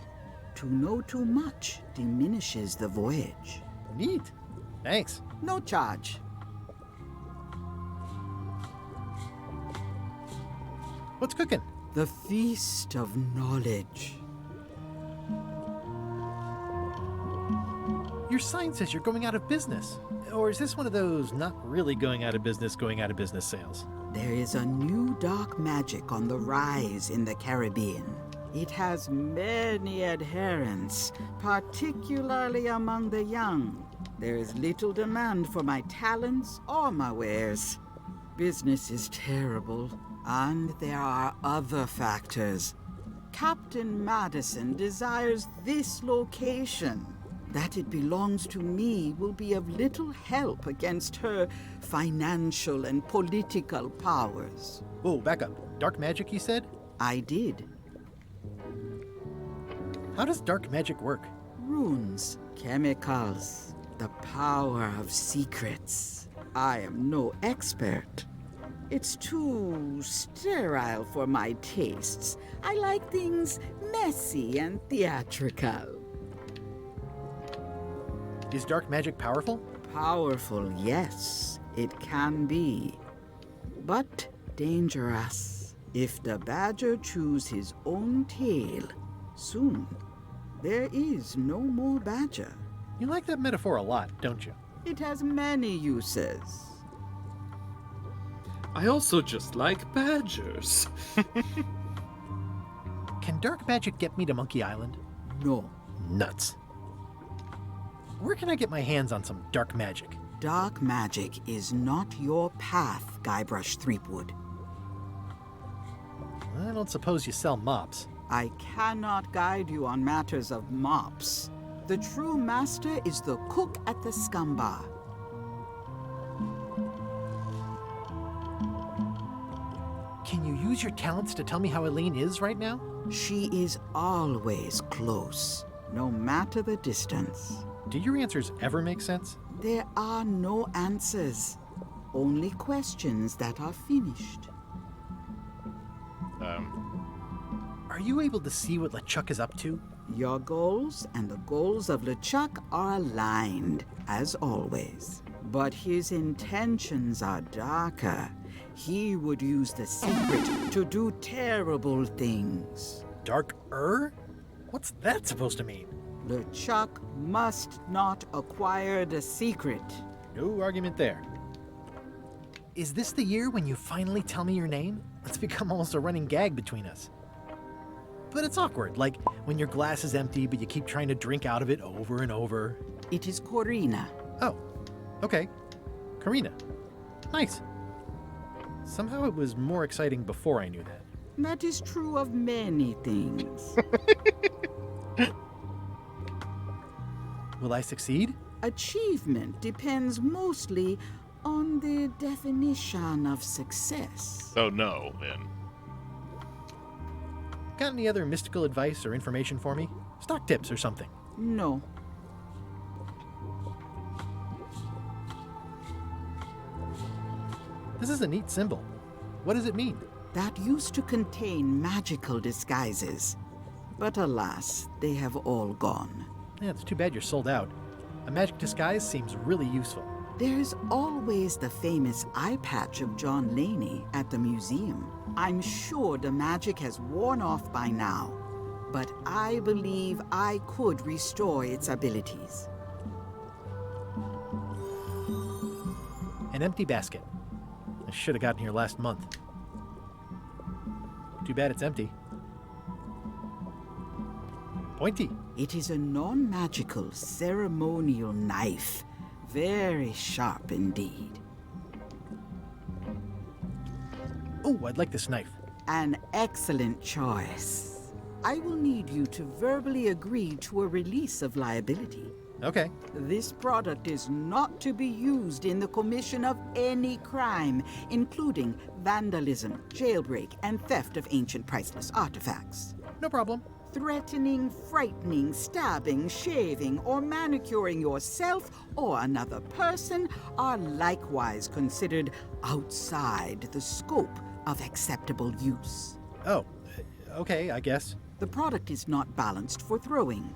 To know too much diminishes the voyage. Neat. Thanks. No charge. What's cooking? The Feast of Knowledge. Your sign says you're going out of business. Or is this one of those not really going out of business sales? There is a new dark magic on the rise in the Caribbean. It has many adherents, particularly among the young. There is little demand for my talents or my wares. Business is terrible, and there are other factors. Captain Madison desires this location. That it belongs to me will be of little help against her financial and political powers. Whoa, back up. Dark magic, you said? I did. How does dark magic work? Runes, chemicals, the power of secrets. I am no expert. It's too sterile for my tastes. I like things messy and theatrical. Is dark magic powerful? Powerful, yes, it can be. But dangerous. If the badger chews his own tail, soon there is no more badger. You like that metaphor a lot, don't you? It has many uses. I also just like badgers. Can dark magic get me to Monkey Island? No. Nuts. Where can I get my hands on some dark magic? Dark magic is not your path, Guybrush Threepwood. I don't suppose you sell mops. I cannot guide you on matters of mops. The true master is the cook at the scum bar. Can you use your talents to tell me how Elaine is right now? She is always close, no matter the distance. Do your answers ever make sense? There are no answers, only questions that are finished. Are you able to see what LeChuck is up to? Your goals and the goals of LeChuck are aligned, as always. But his intentions are darker. He would use the secret to do terrible things. Dark-er? What's that supposed to mean? LeChuck must not acquire the secret. No argument there. Is this the year when you finally tell me your name? It's become almost a running gag between us. But it's awkward, like when your glass is empty but you keep trying to drink out of it over and over. It is Corina. Oh, okay. Karina. Nice. Somehow it was more exciting before I knew that. That is true of many things. Will I succeed? Achievement depends mostly on the definition of success. Oh no, then. Got any other mystical advice or information for me? Stock tips or something? No. This is a neat symbol. What does it mean? That used to contain magical disguises. But alas, they have all gone. Yeah, it's too bad you're sold out. A magic disguise seems really useful. There's always the famous eye patch of John Laney at the museum. I'm sure the magic has worn off by now, but I believe I could restore its abilities. An empty basket. I should have gotten here last month. Too bad it's empty. Pointy. It is a non-magical ceremonial knife. Very sharp indeed. Oh, I'd like this knife. An excellent choice. I will need you to verbally agree to a release of liability. Okay. This product is not to be used in the commission of any crime, including vandalism, jailbreak, and theft of ancient priceless artifacts. No problem. Threatening, frightening, stabbing, shaving, or manicuring yourself or another person are likewise considered outside the scope of acceptable use. Oh, okay, I guess. The product is not balanced for throwing.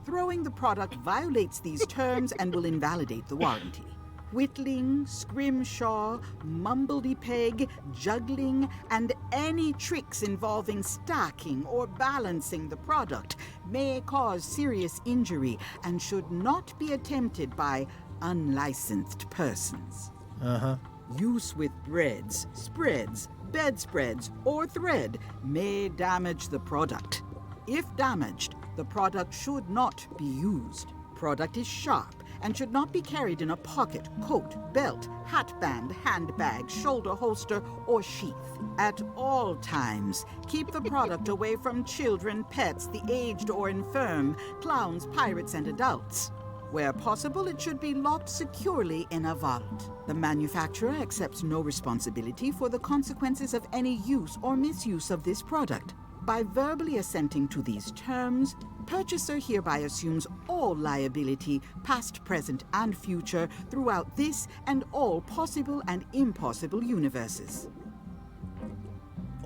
Throwing the product violates these terms and will invalidate the warranty. Whittling, scrimshaw, mumbledy-peg, juggling, and any tricks involving stacking or balancing the product may cause serious injury and should not be attempted by unlicensed persons. Uh-huh. Use with breads, spreads, bedspreads, or thread may damage the product. If damaged, the product should not be used. Product is sharp and should not be carried in a pocket, coat, belt, hatband, handbag, shoulder holster, or sheath. At all times, keep the product away from children, pets, the aged or infirm, clowns, pirates, and adults. Where possible, it should be locked securely in a vault. The manufacturer accepts no responsibility for the consequences of any use or misuse of this product. By verbally assenting to these terms, purchaser hereby assumes all liability, past, present, and future, throughout this and all possible and impossible universes.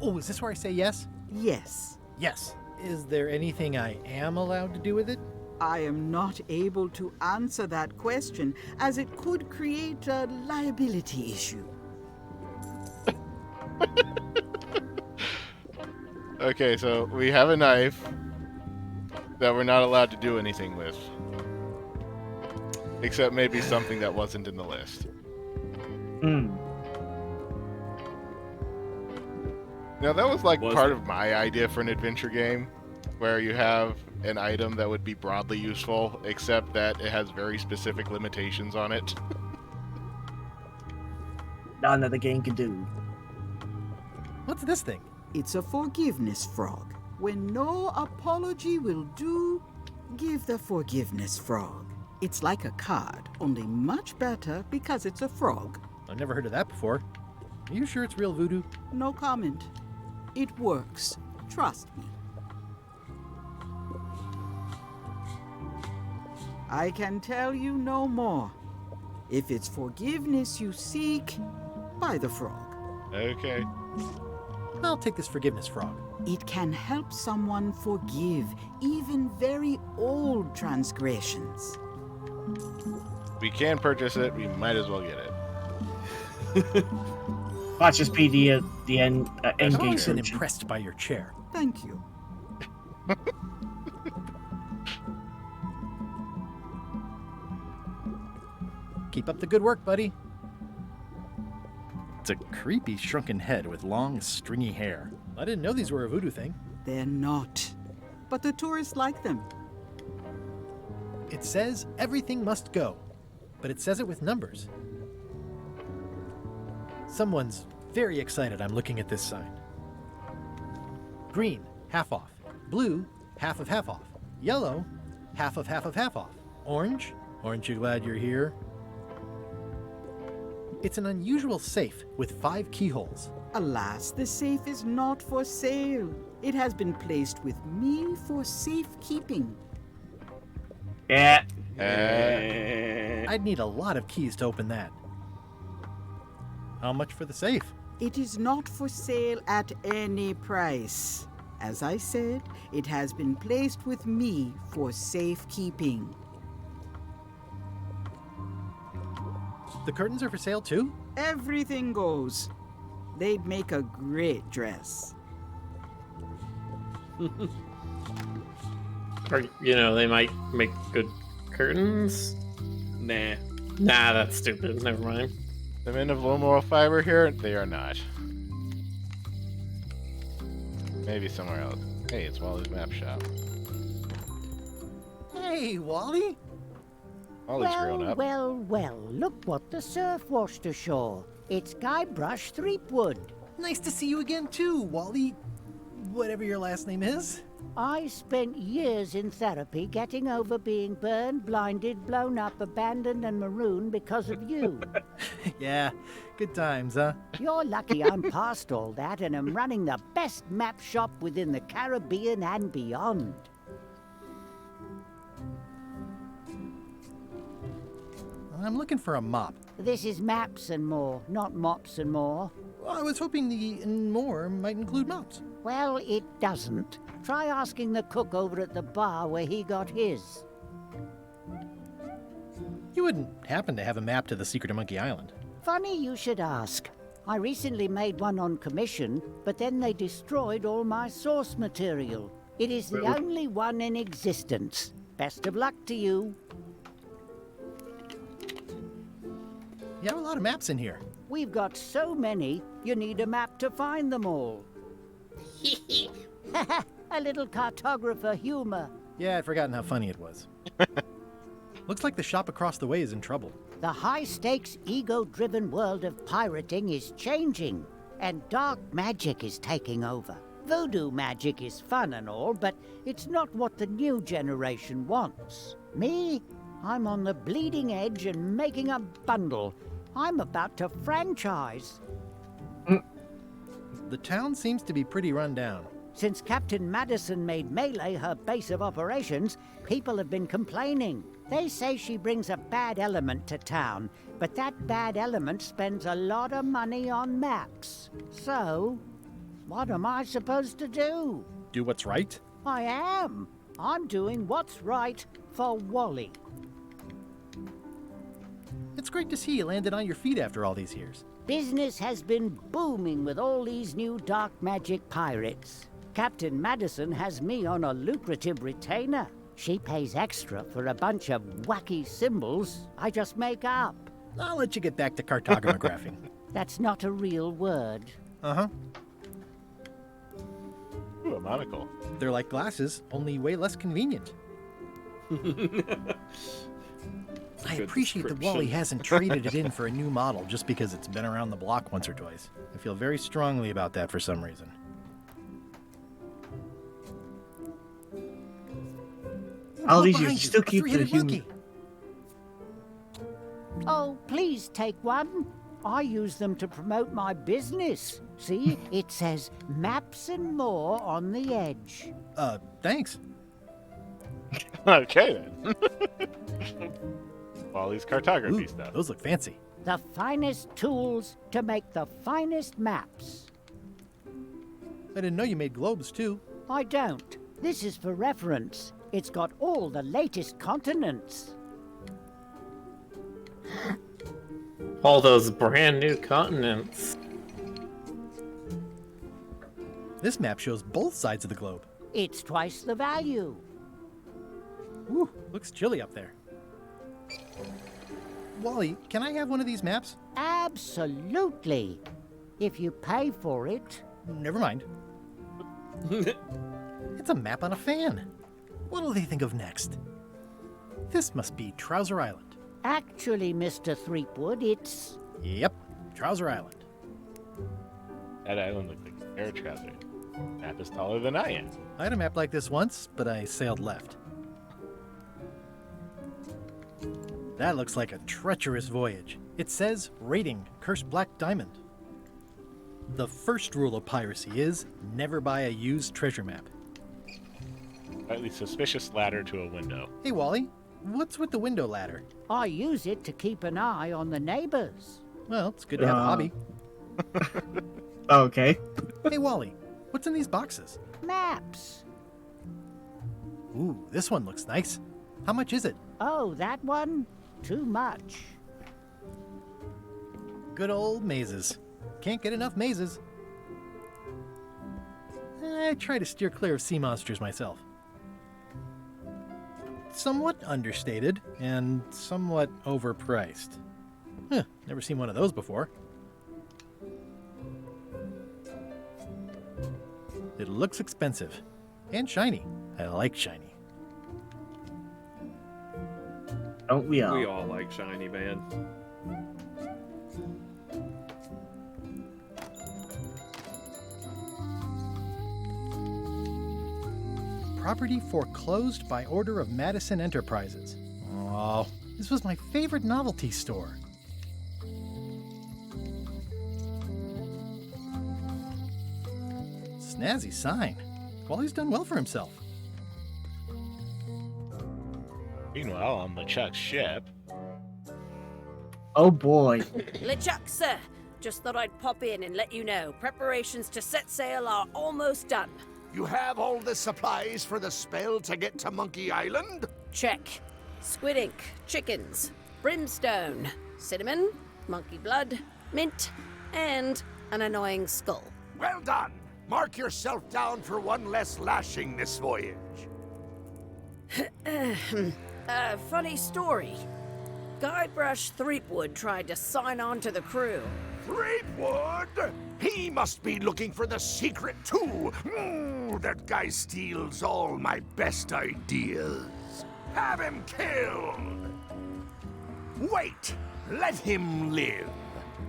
Oh, is this where I say yes? Yes. Yes. Is there anything I am allowed to do with it? I am not able to answer that question, as it could create a liability issue. Okay, so we have a knife that we're not allowed to do anything with. Except maybe something that wasn't in the list. Now that was like part of my idea for an adventure game, where you have an item that would be broadly useful, except that it has very specific limitations on it. None of the game can do. What's this thing? It's a forgiveness frog. When no apology will do, give the forgiveness frog. It's like a card, only much better because it's a frog. I've never heard of that before. Are you sure it's real voodoo? No comment. It works. Trust me. I can tell you no more. If it's forgiveness you seek, buy the frog. Okay. I'll take this forgiveness frog. It can help someone forgive even very old transgressions. We can purchase it, we might as well get it. Might just be the end I'm game always been solution. impressed by your chair. Thank you. Keep up the good work, buddy. It's a creepy shrunken head with long, stringy hair. I didn't know these were a voodoo thing. They're not. But the tourists like them. It says everything must go, but it says it with numbers. Someone's very excited I'm looking at this sign. Green, half off. Blue, half of half off. Yellow, half of half of half off. Orange, aren't you glad you're here? It's an unusual safe with 5 keyholes. Alas, the safe is not for sale. It has been placed with me for safekeeping. Yeah. I'd need a lot of keys to open that. How much for the safe? It is not for sale at any price. As I said, it has been placed with me for safekeeping. The curtains are for sale too? Everything goes. They'd make a great dress. Or, they might make good curtains. Nah. Nah, that's stupid. Never mind. The men of low moral fiber here, they are not. Maybe somewhere else. Hey, it's Wally's map shop. Hey, Wally. Wally's grown up. Well, look what the surf washed ashore. It's Guybrush Threepwood. Nice to see you again too, Wally. Whatever your last name is. I spent years in therapy getting over being burned, blinded, blown up, abandoned, and marooned because of you. Yeah, good times, huh? You're lucky I'm past all that and am running the best map shop within the Caribbean and beyond. I'm looking for a mop. This is maps and more, not mops and more. I was hoping the and more might include mops. Well, it doesn't. Try asking the cook over at the bar where he got his. You wouldn't happen to have a map to the secret of Monkey Island. Funny you should ask. I recently made one on commission, but then they destroyed all my source material. It is the only one in existence. Best of luck to you. You have a lot of maps in here. We've got so many, you need a map to find them all. A little cartographer humor. Yeah, I'd forgotten how funny it was. Looks like the shop across the way is in trouble. The high-stakes, ego-driven world of pirating is changing, and dark magic is taking over. Voodoo magic is fun and all, but it's not what the new generation wants. Me? I'm on the bleeding edge and making a bundle. I'm about to franchise. The town seems to be pretty run down. Since Captain Madison made Melee her base of operations, people have been complaining. They say she brings a bad element to town, but that bad element spends a lot of money on maps. So, what am I supposed to do? Do what's right? I am. I'm doing what's right for Wally. It's great to see you landed on your feet after all these years. Business has been booming with all these new dark magic pirates. Captain Madison has me on a lucrative retainer. She pays extra for a bunch of wacky symbols I just make up. I'll let you get back to cartographing. That's not a real word. Uh-huh. Ooh, a monocle. They're like glasses, only way less convenient. I appreciate that Wally hasn't traded it in for a new model just because it's been around the block once or twice. I feel very strongly about that for some reason. All these years, you still keep the human. Oh, please take one. I use them to promote my business. See, it says maps and more on the edge. Thanks. Okay, then. Wally's cartography stuff. Those look fancy. The finest tools to make the finest maps. I didn't know you made globes, too. I don't. This is for reference. It's got all the latest continents. All those brand new continents. This map shows both sides of the globe. It's twice the value. Ooh, looks chilly up there. Wally, can I have one of these maps? Absolutely. If you pay for it. Never mind. It's a map on a fan. What'll they think of next? This must be Trouser Island. Actually, Mr. Threepwood, it's... Yep, Trouser Island. That island looks like a air trouser. Map is taller than I am. I had a map like this once, but I sailed left. That looks like a treacherous voyage. It says, rating, Cursed Black Diamond. The first rule of piracy is, never buy a used treasure map. Slightly suspicious ladder to a window. Hey, Wally, what's with the window ladder? I use it to keep an eye on the neighbors. Well, it's good to have a hobby. Okay. Hey, Wally, What's in these boxes? Maps. Ooh, this one looks nice. How much is it? Oh, that one? Too much. Good old mazes. Can't get enough mazes. I try to steer clear of sea monsters myself. Somewhat understated and somewhat overpriced. Huh, never seen one of those before. It looks expensive. And shiny. I like shiny. Don't we all? We all like shiny, man. Property foreclosed by order of Madison Enterprises. Oh, this was my favorite novelty store. Snazzy sign. Wally's done well for himself. Meanwhile, on LeChuck's ship. Oh boy. LeChuck, sir. Just thought I'd pop in and let you know. Preparations to set sail are almost done. You have all the supplies for the spell to get to Monkey Island? Check. Squid ink, chickens, brimstone, cinnamon, monkey blood, mint, and an annoying skull. Well done! Mark yourself down for one less lashing this voyage. Funny story. Guybrush Threepwood tried to sign on to the crew. Threepwood? He must be looking for the secret too. That guy steals all my best ideas. Have him killed! Wait! Let him live.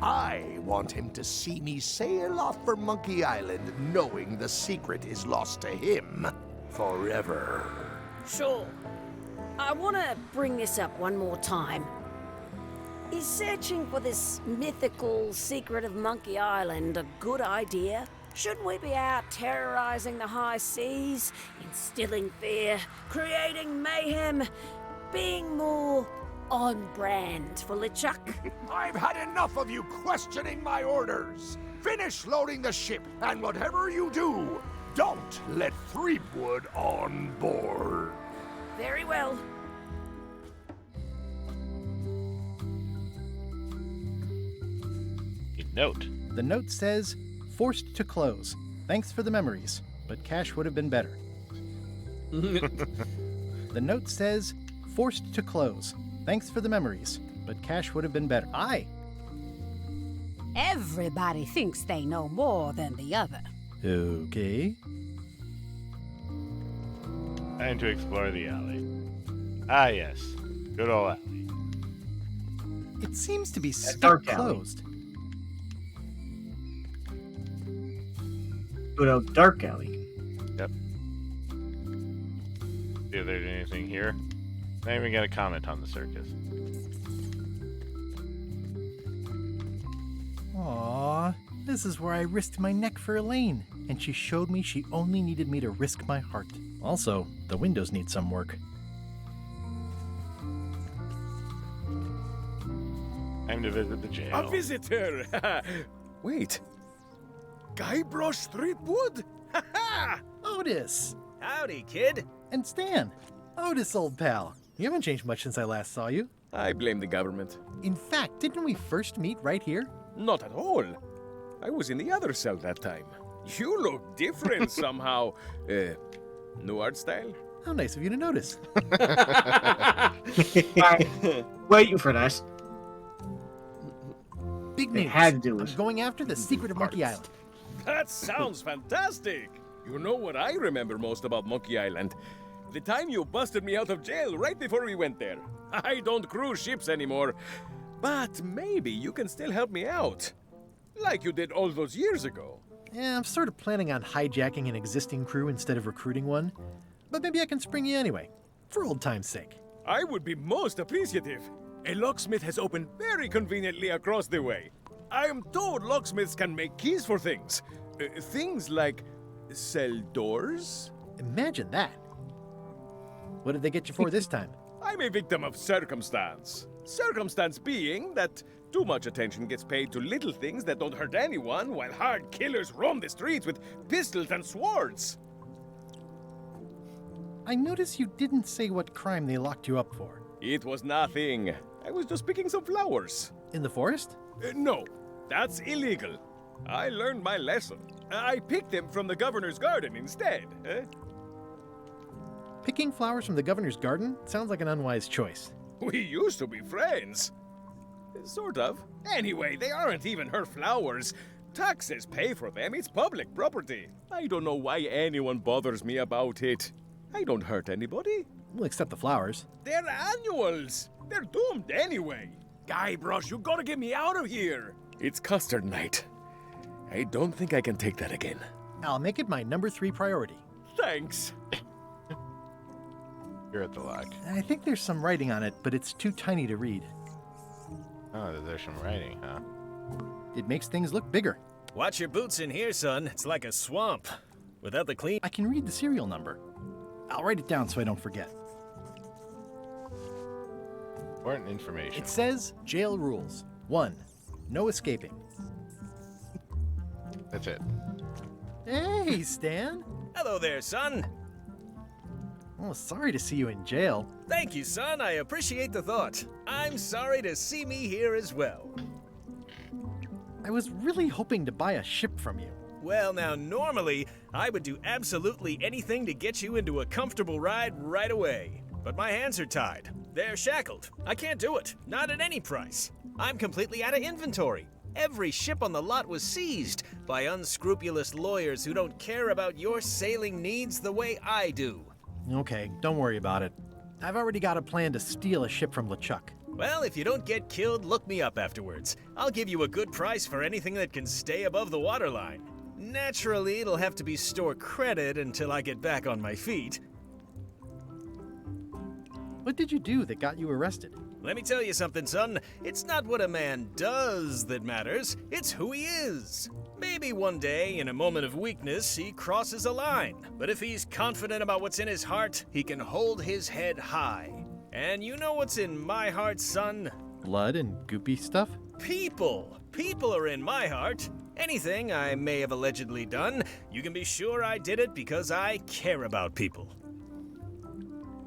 I want him to see me sail off for Monkey Island knowing the secret is lost to him forever. Sure. I want to bring this up one more time. Is searching for this mythical secret of Monkey Island a good idea? Shouldn't we be out terrorizing the high seas, instilling fear, creating mayhem, being more on brand for LeChuck? I've had enough of you questioning my orders. Finish loading the ship, and whatever you do, don't let Threepwood on board. Very well. Note. The note says, forced to close. Thanks for the memories, but cash would have been better. The note says, forced to close. Thanks for the memories, but cash would have been better. Aye. Everybody thinks they know more than the other. Okay. Time to explore the alley. Ah, yes. Good old alley. It seems to be dark stuck alley. closed. Good old dark alley. Yep. See if there's anything here. Not even gonna comment on the circus. Aww, this is where I risked my neck for Elaine, and she showed me she only needed me to risk my heart. Also, the windows need some work. Time to visit the jail. A visitor! Wait. Guybrush Threepwood? Otis! Howdy, kid. And Stan. Otis, old pal. You haven't changed much since I last saw you. I blame the government. In fact, didn't we first meet right here? Not at all. I was in the other cell that time. You look different somehow. New art style? How nice of you to notice. Waiting for this. Big They news. had to do I'm it. going after the secret of Monkey Island. That sounds fantastic. You know what I remember most about Monkey Island? The time you busted me out of jail right before we went there. I don't cruise ships anymore. But maybe you can still help me out. Like you did all those years ago. Yeah, I'm sort of planning on hijacking an existing crew instead of recruiting one. But maybe I can spring you anyway, for old time's sake. I would be most appreciative. A locksmith has opened very conveniently across the way. I am told locksmiths can make keys for things. Things like cell doors. Imagine that. What did they get you for this time? I'm a victim of circumstance. Circumstance being that too much attention gets paid to little things that don't hurt anyone, while hard killers roam the streets with pistols and swords. I notice you didn't say what crime they locked you up for. It was nothing. I was just picking some flowers. In the forest? No, that's illegal. I learned my lesson. I picked them from the governor's garden instead. Picking flowers from the governor's garden sounds like an unwise choice. We used to be friends. Sort of. Anyway, they aren't even her flowers. Taxes pay for them. It's public property. I don't know why anyone bothers me about it. I don't hurt anybody. Well, except the flowers. They're annuals. They're doomed anyway. Guybrush, you gotta get me out of here. It's custard night. I don't think I can take that again. I'll make it my number 3 priority. Thanks. You're at the lock. I think there's some writing on it, but it's too tiny to read. Oh, there's some writing, huh? It makes things look bigger. Watch your boots in here, son. It's like a swamp. Without the clean... I can read the serial number. I'll write it down so I don't forget. Important information. It says, jail rules. 1. No escaping. That's it. Hey, Stan. Hello there, son. Oh, sorry to see you in jail. Thank you, son. I appreciate the thought. I'm sorry to see me here as well. I was really hoping to buy a ship from you. Well, now, normally, I would do absolutely anything to get you into a comfortable ride right away. But my hands are tied. They're shackled. I can't do it. Not at any price. I'm completely out of inventory. Every ship on the lot was seized by unscrupulous lawyers who don't care about your sailing needs the way I do. Okay, don't worry about it. I've already got a plan to steal a ship from LeChuck. Well, if you don't get killed, look me up afterwards. I'll give you a good price for anything that can stay above the waterline. Naturally, it'll have to be store credit until I get back on my feet. What did you do that got you arrested? Let me tell you something, son. It's not what a man does that matters, it's who he is. Maybe one day, in a moment of weakness, he crosses a line. But if he's confident about what's in his heart, he can hold his head high. And you know what's in my heart, son? Blood and goopy stuff? People. People are in my heart. Anything I may have allegedly done, you can be sure I did it because I care about people.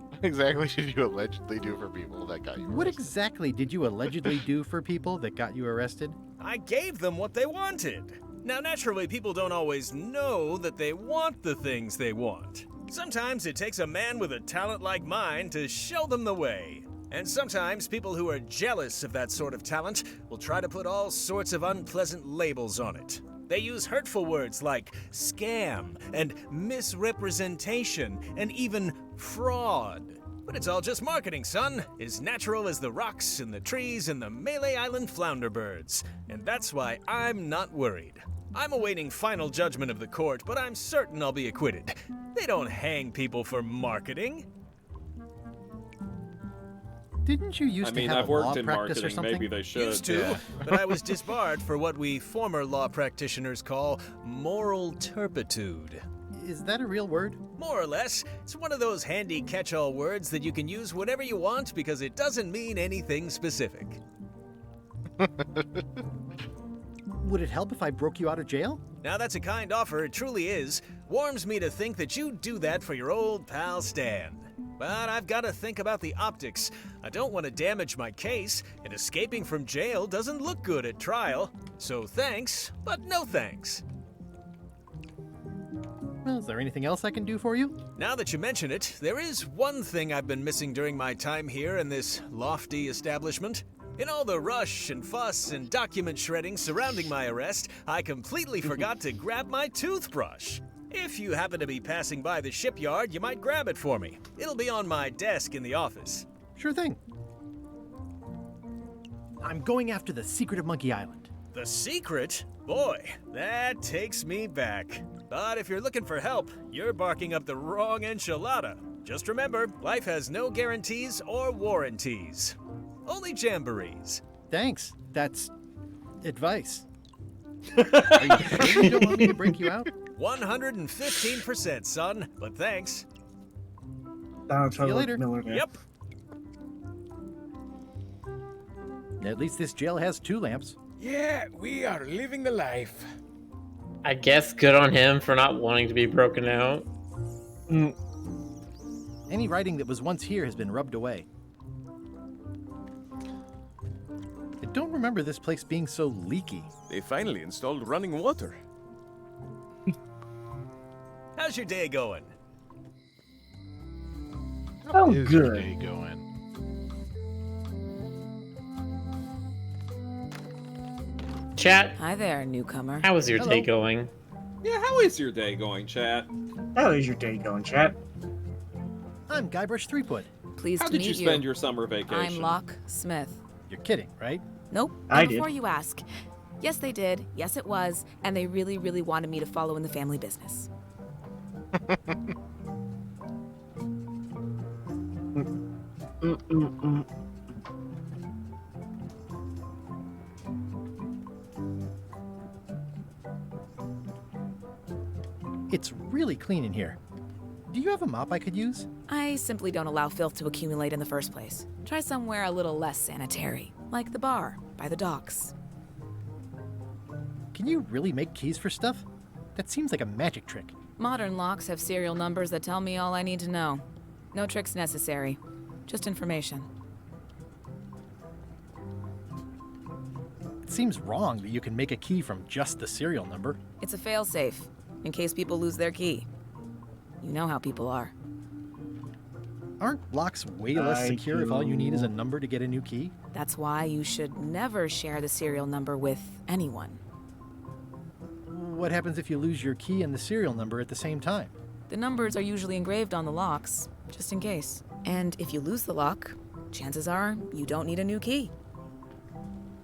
What exactly did you allegedly do for people that got you arrested? What exactly did you allegedly do for people that got you arrested? I gave them what they wanted. Now, naturally, people don't always know that they want the things they want. Sometimes it takes a man with a talent like mine to show them the way. And sometimes people who are jealous of that sort of talent will try to put all sorts of unpleasant labels on it. They use hurtful words like scam and misrepresentation and even fraud. But it's all just marketing, son. As natural as the rocks and the trees and the Malay Island flounder birds. And that's why I'm not worried. I'm awaiting final judgment of the court, but I'm certain I'll be acquitted. They don't hang people for marketing. Didn't you used to have I've a law worked in practice or marketing. something? Maybe they should. Used to, but I was disbarred for what we former law practitioners call moral turpitude. Is that a real word? More or less. It's one of those handy catch-all words that you can use whenever you want because it doesn't mean anything specific. Would it help if I broke you out of jail? Now that's a kind offer, it truly is. Warms me to think that you'd do that for your old pal Stan. But I've got to think about the optics. I don't want to damage my case, and escaping from jail doesn't look good at trial. So thanks, but no thanks. Well, is there anything else I can do for you? Now that you mention it, there is one thing I've been missing during my time here in this lofty establishment. In all the rush and fuss and document shredding surrounding my arrest, I completely forgot to grab my toothbrush. If you happen to be passing by the shipyard, you might grab it for me. It'll be on my desk in the office. Sure thing. I'm going after the secret of Monkey Island. The secret? Boy, that takes me back. But if you're looking for help, you're barking up the wrong enchilada. Just remember, life has no guarantees or warranties. Only jamborees. Thanks. That's advice. Are you sure you don't want me to break you out? 115%, son, but thanks. That's See you later. Miller there. Yep. At least this jail has 2 lamps. Yeah, we are living the life. I guess good on him for not wanting to be broken out. Any writing that was once here has been rubbed away. I don't remember this place being so leaky. They finally installed running water. How's your day going? Oh, Is your good. day going? Chat, Hi there, newcomer. how was your day Hello. going? Yeah, how is your day going, chat? How is your day going, chat? I'm Guybrush Threepwood. Pleased How to did meet you spend your summer vacation? I'm Locke Smith. You're kidding, right? Nope. I and did. Before you ask, yes, they did. Yes, it was. And they really, really wanted me to follow in the family business. It's really clean in here. Do you have a mop I could use? I simply don't allow filth to accumulate in the first place. Try somewhere a little less sanitary, like the bar by the docks. Can you really make keys for stuff? That seems like a magic trick. Modern locks have serial numbers that tell me all I need to know. No tricks necessary, just information. It seems wrong that you can make a key from just the serial number. It's a failsafe, in case people lose their key. You know how people are. Aren't locks way less I secure if all you need is a do. number to get a new key? That's why you should never share the serial number with anyone. What happens if you lose your key and the serial number at the same time? The numbers are usually engraved on the locks, just in case. And if you lose the lock, chances are you don't need a new key.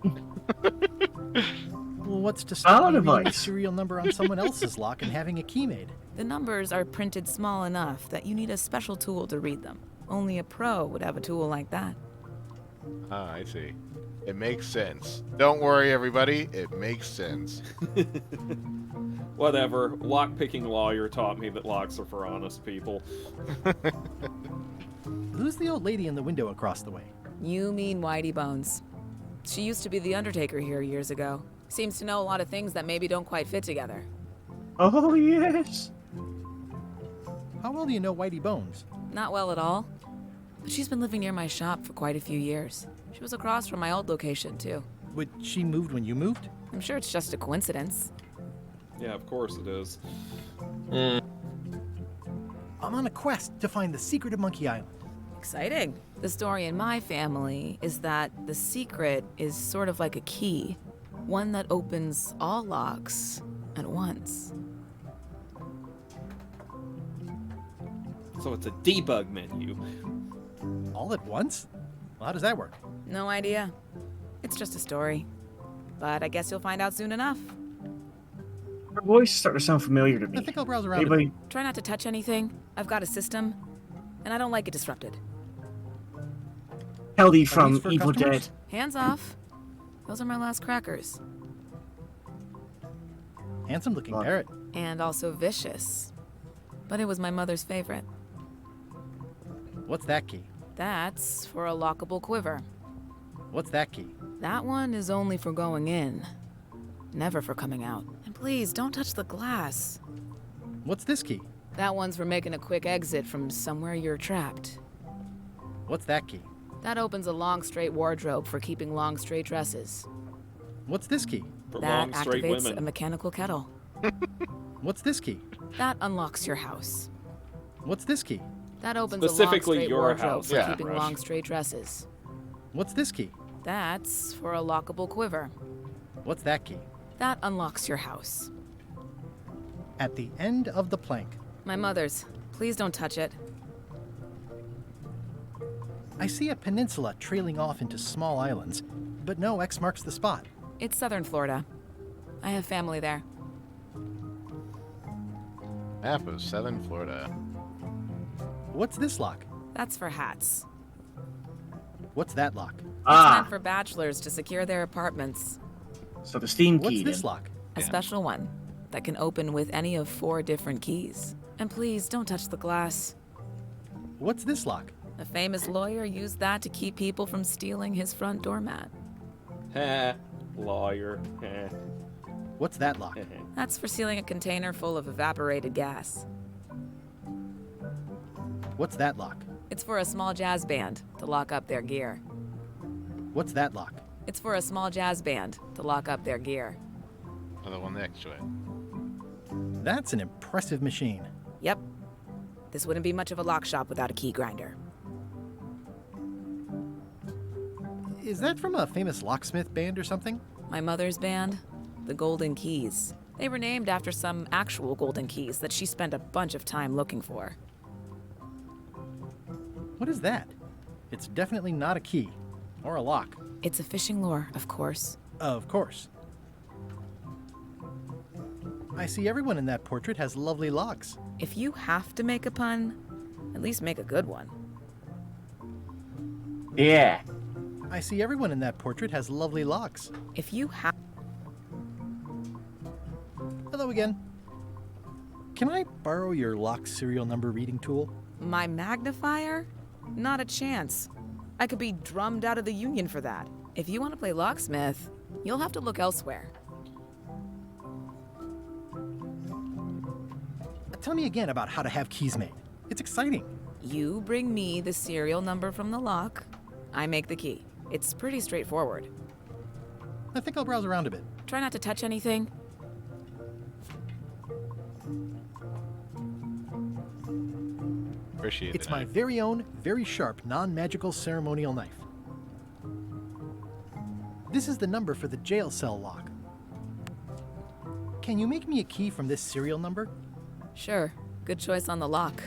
Well, what's to stop Solid you reading the advice. serial number on someone else's lock and having a key made? The numbers are printed small enough that you need a special tool to read them. Only a pro would have a tool like that. Ah, I see. It makes sense. Don't worry, everybody. It makes sense. Whatever. Lock-picking lawyer taught me that locks are for honest people. Who's the old lady in the window across the way? You mean Whitey Bones. She used to be the Undertaker here years ago. Seems to know a lot of things that maybe don't quite fit together. Oh, yes. How well do you know Whitey Bones? Not well at all. But she's been living near my shop for quite a few years. She was across from my old location, too. Would she moved when you moved? I'm sure it's just a coincidence. Yeah, of course it is. I'm on a quest to find the secret of Monkey Island. Exciting. The story in my family is that the secret is sort of like a key. One that opens all locks at once. So it's a debug menu. All at once? Well, how does that work? No idea. It's just a story. But I guess you'll find out soon enough. Her voice is starting to sound familiar to me. I think I'll browse around. Anybody? Try not to touch anything. I've got a system, and I don't like it disrupted. Kelly these from for Evil customers? Dead. Hands off. Those are my last crackers. Handsome looking parrot. And also vicious. But it was my mother's favorite. What's that key? That's for a lockable quiver. What's that key? That one is only for going in, never for coming out. And please, don't touch the glass. What's this key? That one's for making a quick exit from somewhere you're trapped. What's that key? That opens a long, straight wardrobe for keeping long, straight dresses. What's this key? For That long, straight activates women. a mechanical kettle. What's this key? That unlocks your house. What's this key? That opens Specifically a long, straight your wardrobe house, for yeah, keeping Rush. long, straight dresses. What's this key? That's for a lockable quiver. What's that key? That unlocks your house. At the end of the plank. My mother's. Please don't touch it. I see a peninsula trailing off into small islands, but no X marks the spot. It's southern Florida. I have family there. Map of Southern Florida. What's this lock? That's for hats. What's that lock? It's meant for bachelors to secure their apartments. So the Steam What's key. this then. lock? A special one that can open with any of 4 different keys. And please, don't touch the glass. What's this lock? A famous lawyer used that to keep people from stealing his front doormat. Heh. Lawyer. Heh. What's that lock? That's for sealing a container full of evaporated gas. What's that lock? It's for a small jazz band to lock up their gear. What's that lock? It's for a small jazz band to lock up their gear. Or the one next to it. That's an impressive machine. Yep. This wouldn't be much of a lock shop without a key grinder. Is that from a famous locksmith band or something? My mother's band, the Golden Keys. They were named after some actual golden keys that she spent a bunch of time looking for. What is that? It's definitely not a key. Or a lock. It's a fishing lure, of course. Of course. I see everyone in that portrait has lovely locks. If you have to make a pun, at least make a good one. Yeah. I see everyone in that portrait has lovely locks. If you have... Hello again. Can I borrow your lock serial number reading tool? My magnifier? Not a chance. I could be drummed out of the union for that. If you want to play locksmith, you'll have to look elsewhere. Tell me again about how to have keys made. It's exciting. You bring me the serial number from the lock, I make the key. It's pretty straightforward. I think I'll browse around a bit. Try not to touch anything. Appreciate It's it. my very own, very sharp, non-magical ceremonial knife. This is the number for the jail cell lock. Can you make me a key from this serial number? Sure. Good choice on the lock.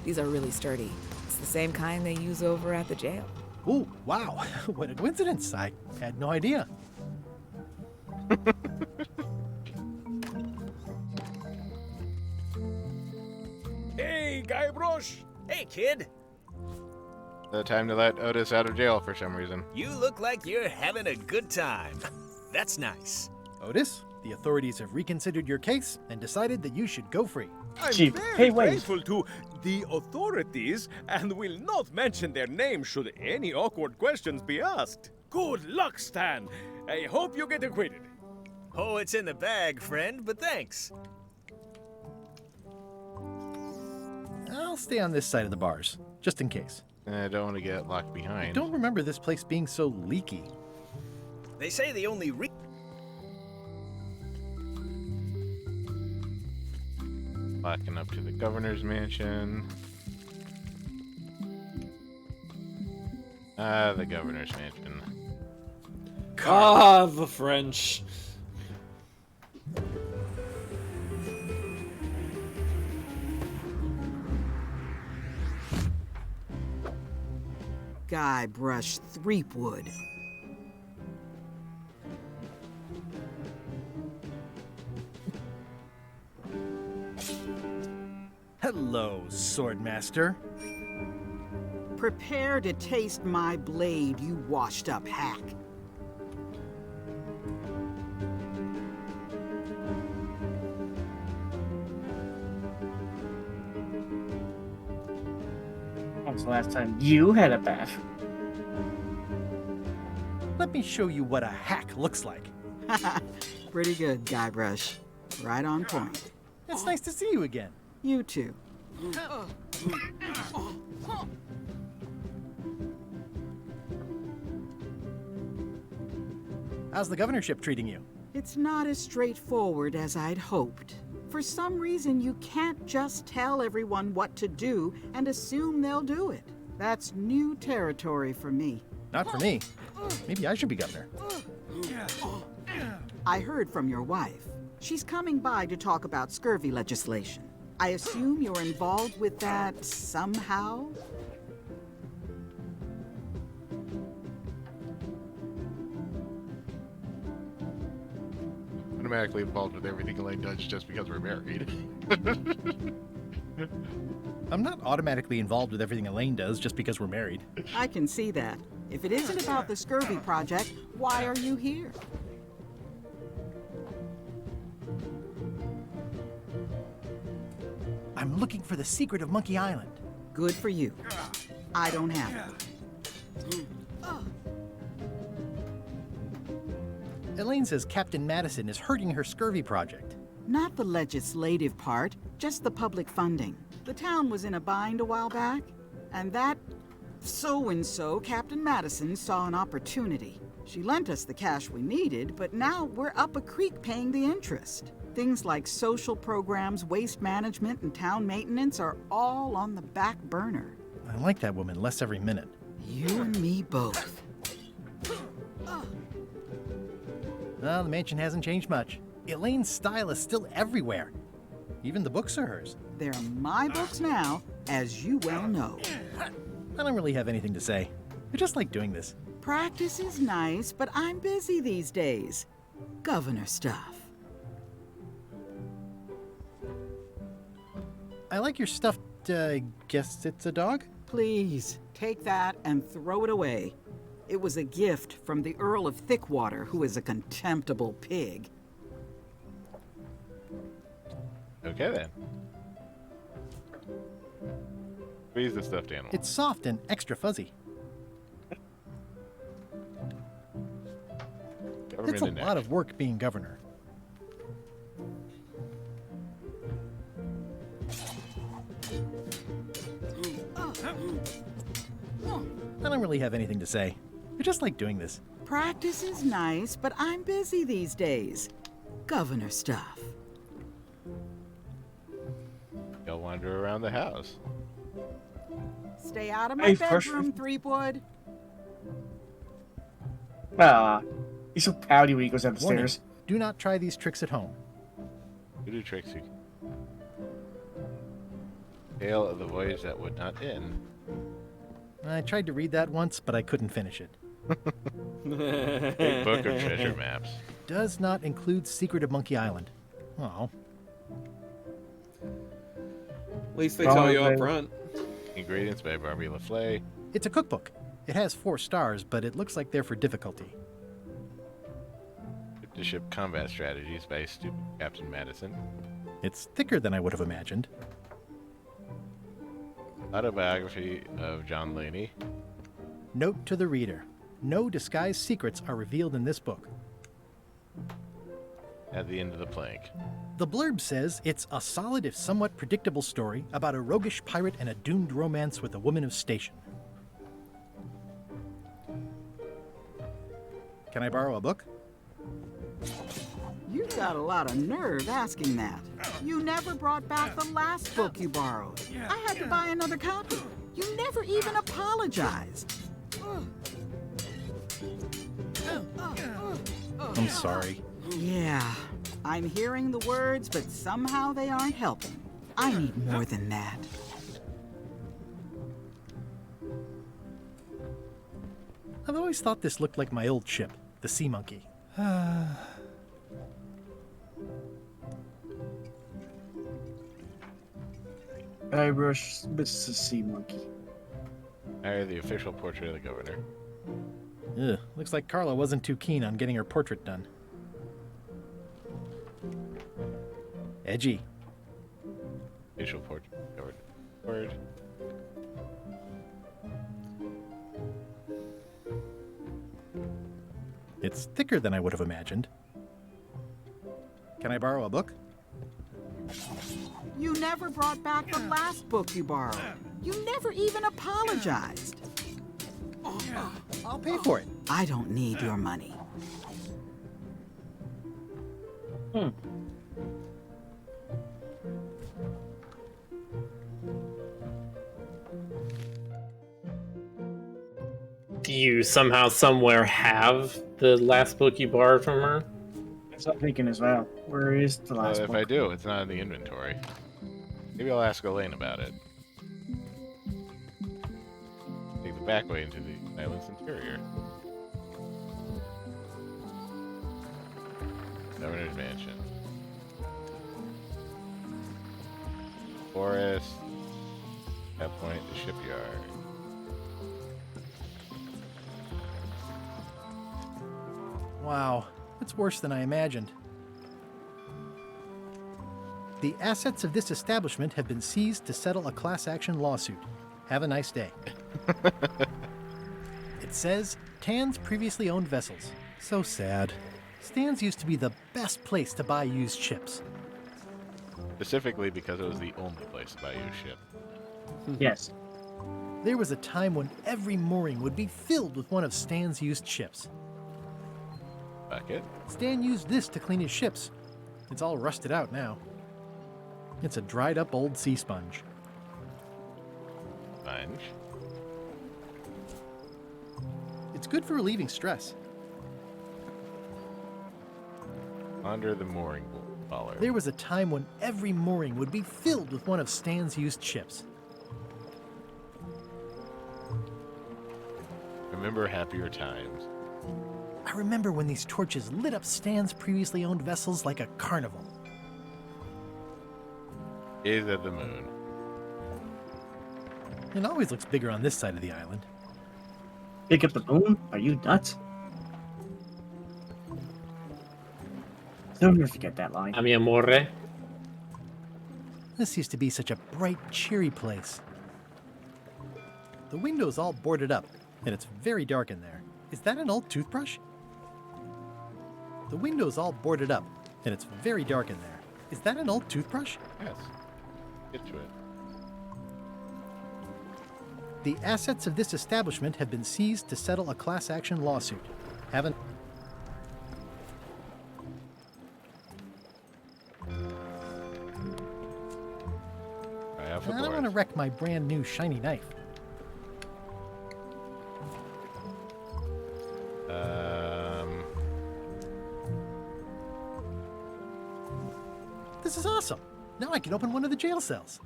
These are really sturdy. It's the same kind they use over at the jail. Oh, wow. What a coincidence. I had no idea. Hey, Guybrush! Hey, kid! The time to let Otis out of jail for some reason. You look like you're having a good time. That's nice. Otis, the authorities have reconsidered your case and decided that you should go free. I'm Chief, very hey, wait. grateful to the authorities and will not mention their name should any awkward questions be asked. Good luck, Stan. I hope you get acquitted. Oh, it's in the bag, friend, but thanks. I'll stay on this side of the bars, just in case. I don't want to get locked behind. I don't remember this place being so leaky. They say the only Walking up to the governor's mansion. The governor's mansion. Ah, the French. Guybrush Threepwood. Hello, Swordmaster. Prepare to taste my blade, you washed-up hack. When was the last time you had a bath? Let me show you what a hack looks like. Pretty good, Guybrush. Right on point. It's nice to see you again. You too. How's the governorship treating you? It's not as straightforward as I'd hoped. For some reason, you can't just tell everyone what to do and assume they'll do it. That's new territory for me. Not for me. Maybe I should be governor. I heard from your wife. She's coming by to talk about scurvy legislation. I assume you're involved with that somehow? Automatically involved with everything Elaine does just because we're married. I'm not automatically involved with everything Elaine does just because we're married. I can see that. If it isn't about the scurvy project, why are you here? I'm looking for the secret of Monkey Island. Good for you. I don't have it. Elaine says Captain Madison is hurting her scurvy project. Not the legislative part, just the public funding. The town was in a bind a while back, and that so-and-so, Captain Madison, saw an opportunity. She lent us the cash we needed, but now we're up a creek paying the interest. Things like social programs, waste management, and town maintenance are all on the back burner. I like that woman less every minute. You and me both. Well, the mansion hasn't changed much. Elaine's style is still everywhere. Even the books are hers. They're my books now, as you well know. I don't really have anything to say. I just like doing this. Practice is nice, but I'm busy these days. Governor stuff. I like your stuffed, guess it's a dog? Please, take that and throw it away. It was a gift from the Earl of Thickwater, who is a contemptible pig. Okay, then. Squeeze the stuffed animal. It's soft and extra fuzzy. It's a lot of work being governor. I don't really have anything to say. I just like doing this. Practice is nice, but I'm busy these days. Governor stuff. You'll wander around the house. Stay out of my bedroom, Threepwood. He's so pouty when he goes upstairs. Warning, do not try these tricks at home. You do tricks. Tale of the voyage that would not end. I tried to read that once, but I couldn't finish it. Big book of treasure maps. Does not include Secret of Monkey Island. Oh. At least they tell you up front. Ingredients by Barbie LaFleur. It's a cookbook. It has 4 stars, but it looks like they're for difficulty. To ship combat strategies by stupid Captain Madison. It's thicker than I would have imagined. Autobiography of John Laney. Note to the reader. No disguised secrets are revealed in this book. At the end of the plank. The blurb says it's a solid if somewhat predictable story about a roguish pirate and a doomed romance with a woman of station. Can I borrow a book? You've got a lot of nerve asking that. You never brought back the last book you borrowed. I had to buy another copy. You never even apologized. I'm sorry. Yeah, I'm hearing the words, but somehow they aren't helping. I need more than that. I've always thought this looked like my old ship, the Sea Monkey. Guybrush, this is a sea monkey. Hire the official portrait of the governor. Ugh, looks like Carla wasn't too keen on getting her portrait done. Edgy. Official portrait of the governor. Word. It's thicker than I would have imagined. Can I borrow a book? You never brought back the last book you borrowed. You never even apologized. I'll pay for it. I don't need your money. Do you somehow, somewhere have the last book you borrowed from her? That's what I'm thinking as well. Where is the last Well, if book? I do, it's not in the inventory. Maybe I'll ask Elaine about it. Take the back way into the island's interior. Governor's Mansion. Forest. That point, the shipyard. Wow, it's worse than I imagined. The assets of this establishment have been seized to settle a class action lawsuit. Have a nice day. It says, Tan's previously owned vessels. So sad. Stan's used to be the best place to buy used ships. Specifically because it was the only place to buy used ship. Yes. There was a time when every mooring would be filled with one of Stan's used ships. Bucket. Stan used this to clean his ships. It's all rusted out now. It's a dried up old sea sponge. Sponge. It's good for relieving stress. Under the mooring baller. There was a time when every mooring would be filled with one of Stan's used ships. Remember happier times. I remember when these torches lit up Stan's previously owned vessels like a carnival. Is of the moon. It always looks bigger on this side of the island. Pick up the moon? Are you nuts? Don't ever forget that line. A mi amore. This used to be such a bright, cheery place. The window's all boarded up, and it's very dark in there. Is that an old toothbrush? The window's all boarded up, and it's very dark in there. Is that an old toothbrush? Yes. Get to it. The assets of this establishment have been seized to settle a class action lawsuit. Haven't. I don't want to wreck my brand new shiny knife. This is awesome. Now I can open one of the jail cells.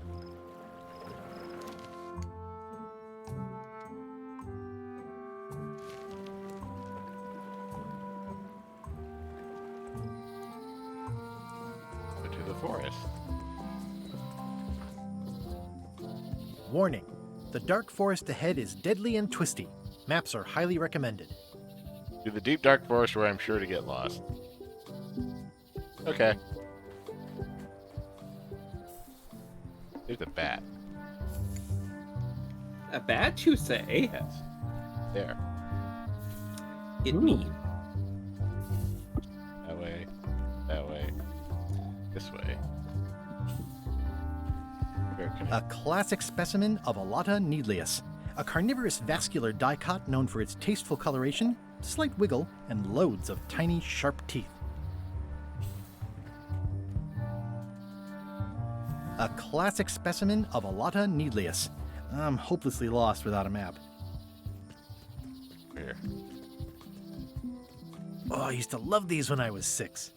Go to the forest. Warning. The dark forest ahead is deadly and twisty. Maps are highly recommended. To the deep dark forest where I'm sure to get lost. Okay. There's a bat. A bat, you say? Yes. There. It me. That way. That way. This way. A classic specimen of Alata needleus, a carnivorous vascular dicot known for its tasteful coloration, slight wiggle, and loads of tiny, sharp teeth. A classic specimen of Alata needleus. I'm hopelessly lost without a map. Where? Oh, I used to love these when I was 6.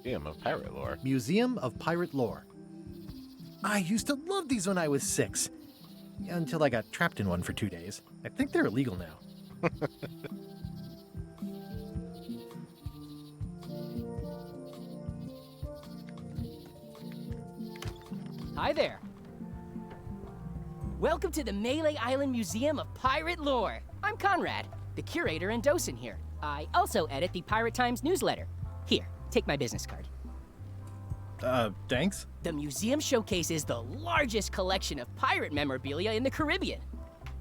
Museum of Pirate Lore. Museum of Pirate Lore. I used to love these when I was 6. Until I got trapped in one for 2 days. I think they're illegal now. Hi there. Welcome to the Melee Island Museum of Pirate Lore. I'm Conrad, the curator and docent here. I also edit the Pirate Times newsletter. Here, take my business card. Thanks? The museum showcases the largest collection of pirate memorabilia in the Caribbean.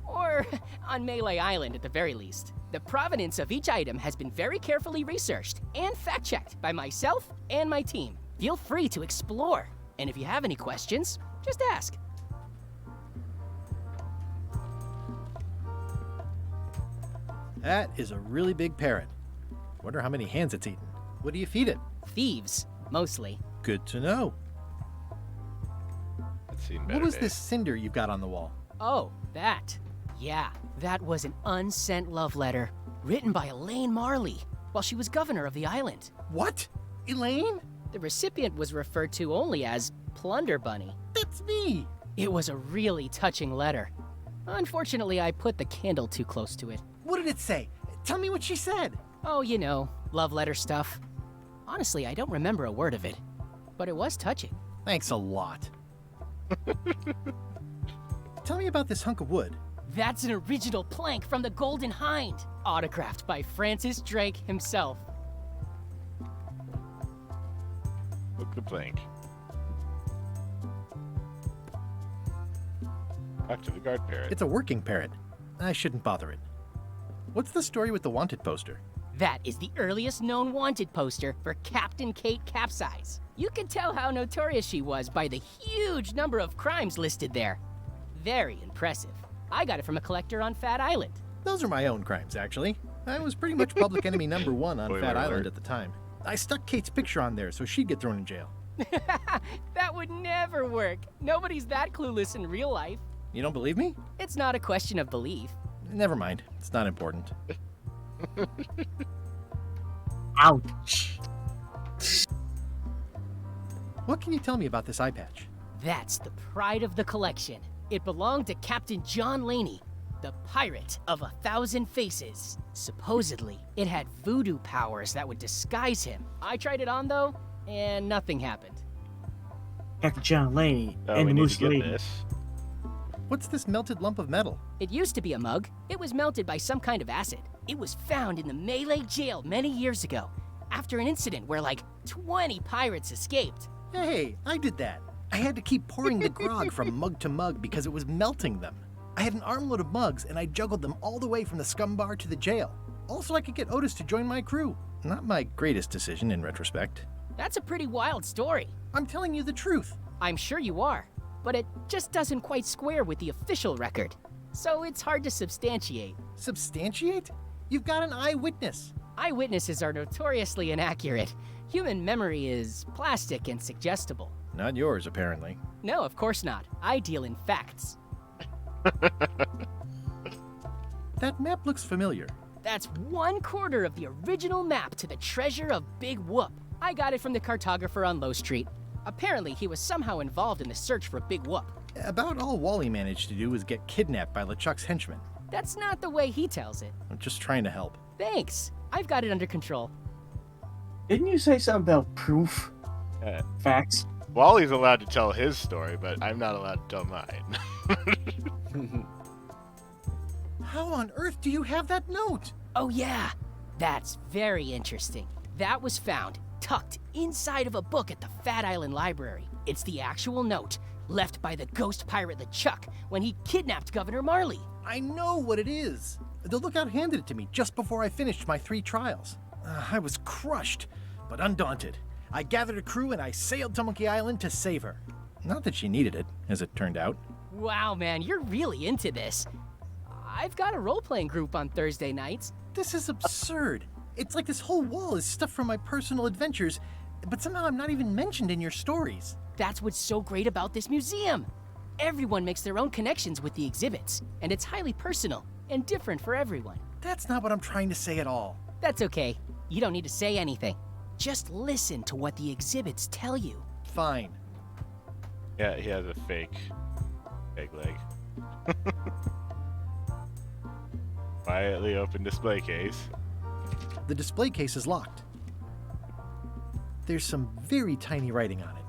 Or on Melee Island at the very least. The provenance of each item has been very carefully researched and fact-checked by myself and my team. Feel free to explore. And if you have any questions, just ask. That is a really big parrot. Wonder how many hands it's eaten. What do you feed it? Thieves, mostly. Good to know. I've seen better What was days. this cinder you've got on the wall? Oh, that. Yeah, that was an unsent love letter written by Elaine Marley while she was governor of the island. What? Elaine? The recipient was referred to only as Plunder Bunny. That's me! It was a really touching letter. Unfortunately, I put the candle too close to it. What did it say? Tell me what she said. Oh, you know, love letter stuff. Honestly, I don't remember a word of it, but it was touching. Thanks a lot. Tell me about this hunk of wood. That's an original plank from the Golden Hind, autographed by Francis Drake himself. Look the plank. Talk to the guard parrot. It's a working parrot. I shouldn't bother it. What's the story with the wanted poster? That is the earliest known wanted poster for Captain Kate Capsize. You can tell how notorious she was by the huge number of crimes listed there. Very impressive. I got it from a collector on Fat Island. Those are my own crimes, actually. I was pretty much public enemy number 1 on Fat Island alert. at the time. I stuck Kate's picture on there so she'd get thrown in jail. That would never work. Nobody's that clueless in real life. You don't believe me? It's not a question of belief. Never mind. It's not important. Ouch. What can you tell me about this eye patch? That's the pride of the collection. It belonged to Captain John Laney, the pirate of 1,000 faces. Supposedly, it had voodoo powers that would disguise him. I tried it on though, and nothing happened. Captain John Laney Oh, and we the need Moose to get Lady. this. What's this melted lump of metal? It used to be a mug. It was melted by some kind of acid. It was found in the Malay jail many years ago, after an incident where like 20 pirates escaped. Hey, I did that. I had to keep pouring the grog from mug to mug because it was melting them. I had an armload of mugs and I juggled them all the way from the scum bar to the jail. Also, I could get Otis to join my crew. Not my greatest decision in retrospect. That's a pretty wild story. I'm telling you the truth. I'm sure you are, but it just doesn't quite square with the official record. So it's hard to substantiate. Substantiate? You've got an eyewitness. Eyewitnesses are notoriously inaccurate. Human memory is plastic and suggestible. Not yours, apparently. No, of course not. I deal in facts. That map looks familiar. That's 1/4 of the original map to the treasure of Big Whoop. I got it from the cartographer on Low Street. Apparently, he was somehow involved in the search for Big Whoop. About all Wally managed to do was get kidnapped by LeChuck's henchmen. That's not the way he tells it. I'm just trying to help. Thanks. I've got it under control. Didn't you say something about proof? Facts? Wally's allowed to tell his story, but I'm not allowed to tell mine. How on earth do you have that note? Oh yeah, that's very interesting. That was found tucked inside of a book at the Fat Island Library. It's the actual note left by the ghost pirate LeChuck when he kidnapped Governor Marley. I know what it is. The lookout handed it to me just before I finished my 3 trials. I was crushed, but undaunted. I gathered a crew and I sailed to Monkey Island to save her. Not that she needed it, as it turned out. Wow, man, you're really into this. I've got a role-playing group on Thursday nights. This is absurd. It's like this whole wall is stuff from my personal adventures, but somehow I'm not even mentioned in your stories. That's what's so great about this museum. Everyone makes their own connections with the exhibits, and it's highly personal and different for everyone. That's not what I'm trying to say at all. That's okay. You don't need to say anything. Just listen to what the exhibits tell you. Fine. Yeah, he has a fake leg. Quietly open display case. The display case is locked. There's some very tiny writing on it.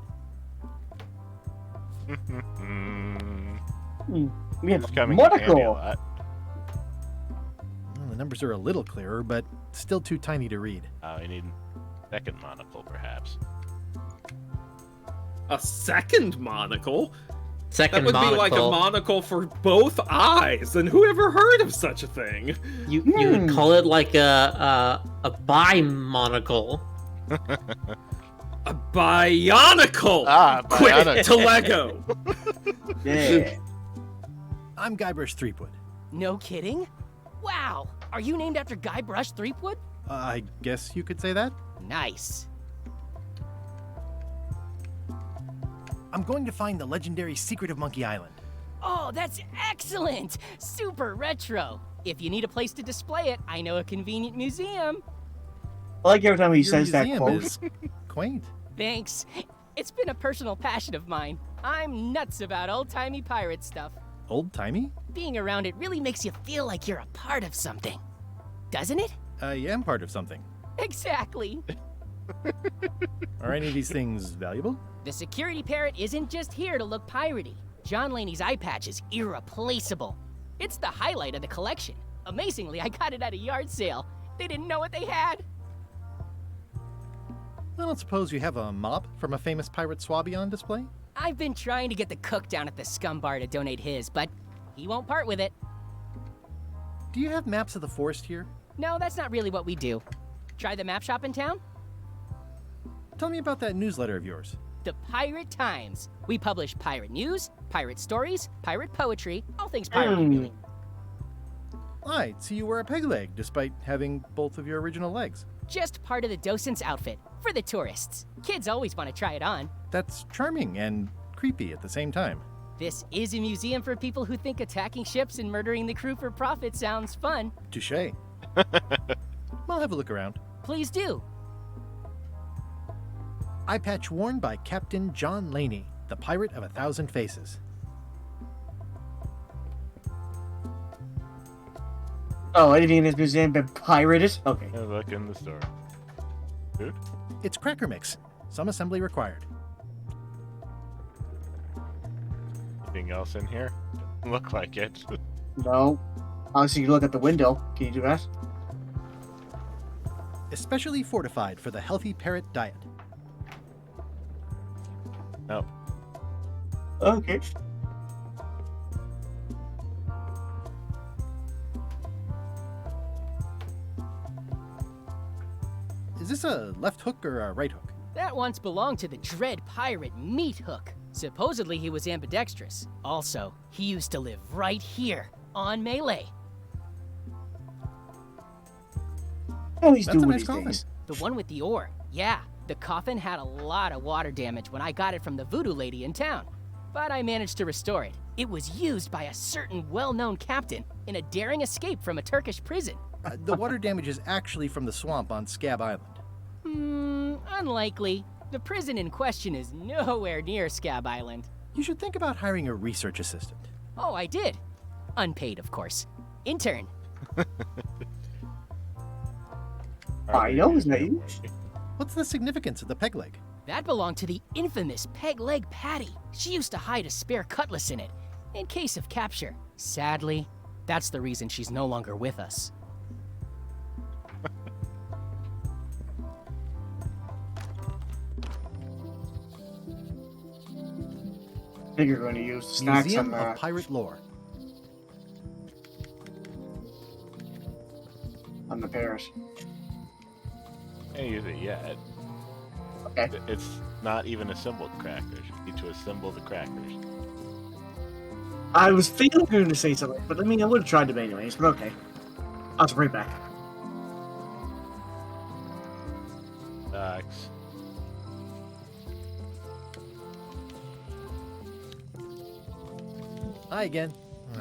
We have It's a coming in handy a monocle. lot. Well, the numbers are a little clearer, but still too tiny to read. We need a second monocle, perhaps. A second monocle? Second that would monocle. be like a monocle for both eyes, and who ever heard of such a thing? You would call it like a bi-monocle. A bionicle! Quit bionicle. to Lego! Yeah. I'm Guybrush Threepwood. No kidding? Wow, are you named after Guybrush Threepwood? I guess you could say that. Nice. I'm going to find the legendary secret of Monkey Island. Oh, that's excellent! Super retro. If you need a place to display it, I know a convenient museum. I like every time he Your says that museum quote. is quaint. Thanks. It's been a personal passion of mine. I'm nuts about old-timey pirate stuff. Old-timey? Being around it really makes you feel like you're a part of something. Doesn't it? I am part of something. Exactly. Are any of these things valuable? The security parrot isn't just here to look piratey. John Laney's eye patch is irreplaceable. It's the highlight of the collection. Amazingly, I got it at a yard sale. They didn't know what they had. I don't suppose you have a mop from a famous pirate swabby on display? I've been trying to get the cook down at the scum bar to donate his, but he won't part with it. Do you have maps of the forest here? No, that's not really what we do. Try the map shop in town? Tell me about that newsletter of yours. The Pirate Times. We publish pirate news, pirate stories, pirate poetry, all things pirate related. I see you wear a peg leg, despite having both of your original legs. Just part of the docent's outfit, for the tourists. Kids always want to try it on. That's charming and creepy at the same time. This is a museum for people who think attacking ships and murdering the crew for profit sounds fun. Touché. I'll have a look around. Please do. Eye patch worn by Captain John Laney, the Pirate of 1,000 Faces. Oh, anything in this museum been pirated? Okay. Yeah, look in the store. Food? It's cracker mix. Some assembly required. Anything else in here? Doesn't look like it. No. Obviously, you look at the window. Can you do that? Especially fortified for the healthy parrot diet. No. Okay. Is this a left hook or a right hook? That once belonged to the dread pirate Meat Hook. Supposedly he was ambidextrous. Also, he used to live right here, on Melee. Oh, he's That's doing a nice these coffin. things. The one with the ore. Yeah, the coffin had a lot of water damage when I got it from the voodoo lady in town. But I managed to restore it. It was used by a certain well-known captain in a daring escape from a Turkish prison. The water damage is actually from the swamp on Scab Island. Unlikely. The prison in question is nowhere near Scab Island. You should think about hiring a research assistant. Oh, I did. Unpaid, of course. Intern. I know his name. What's the significance of the peg leg? That belonged to the infamous Peg Leg Patty. She used to hide a spare cutlass in it, in case of capture. Sadly, that's the reason she's no longer with us. I think you're going to use snacks Museum on of Pirate Lore. on the parrot. Can't use it yet. Okay. It's not even assembled crackers. You need to assemble the crackers. I was thinking of going to say something, but I mean, I would have tried them anyways, but okay. I'll just bring it back. Sucks. Hi again.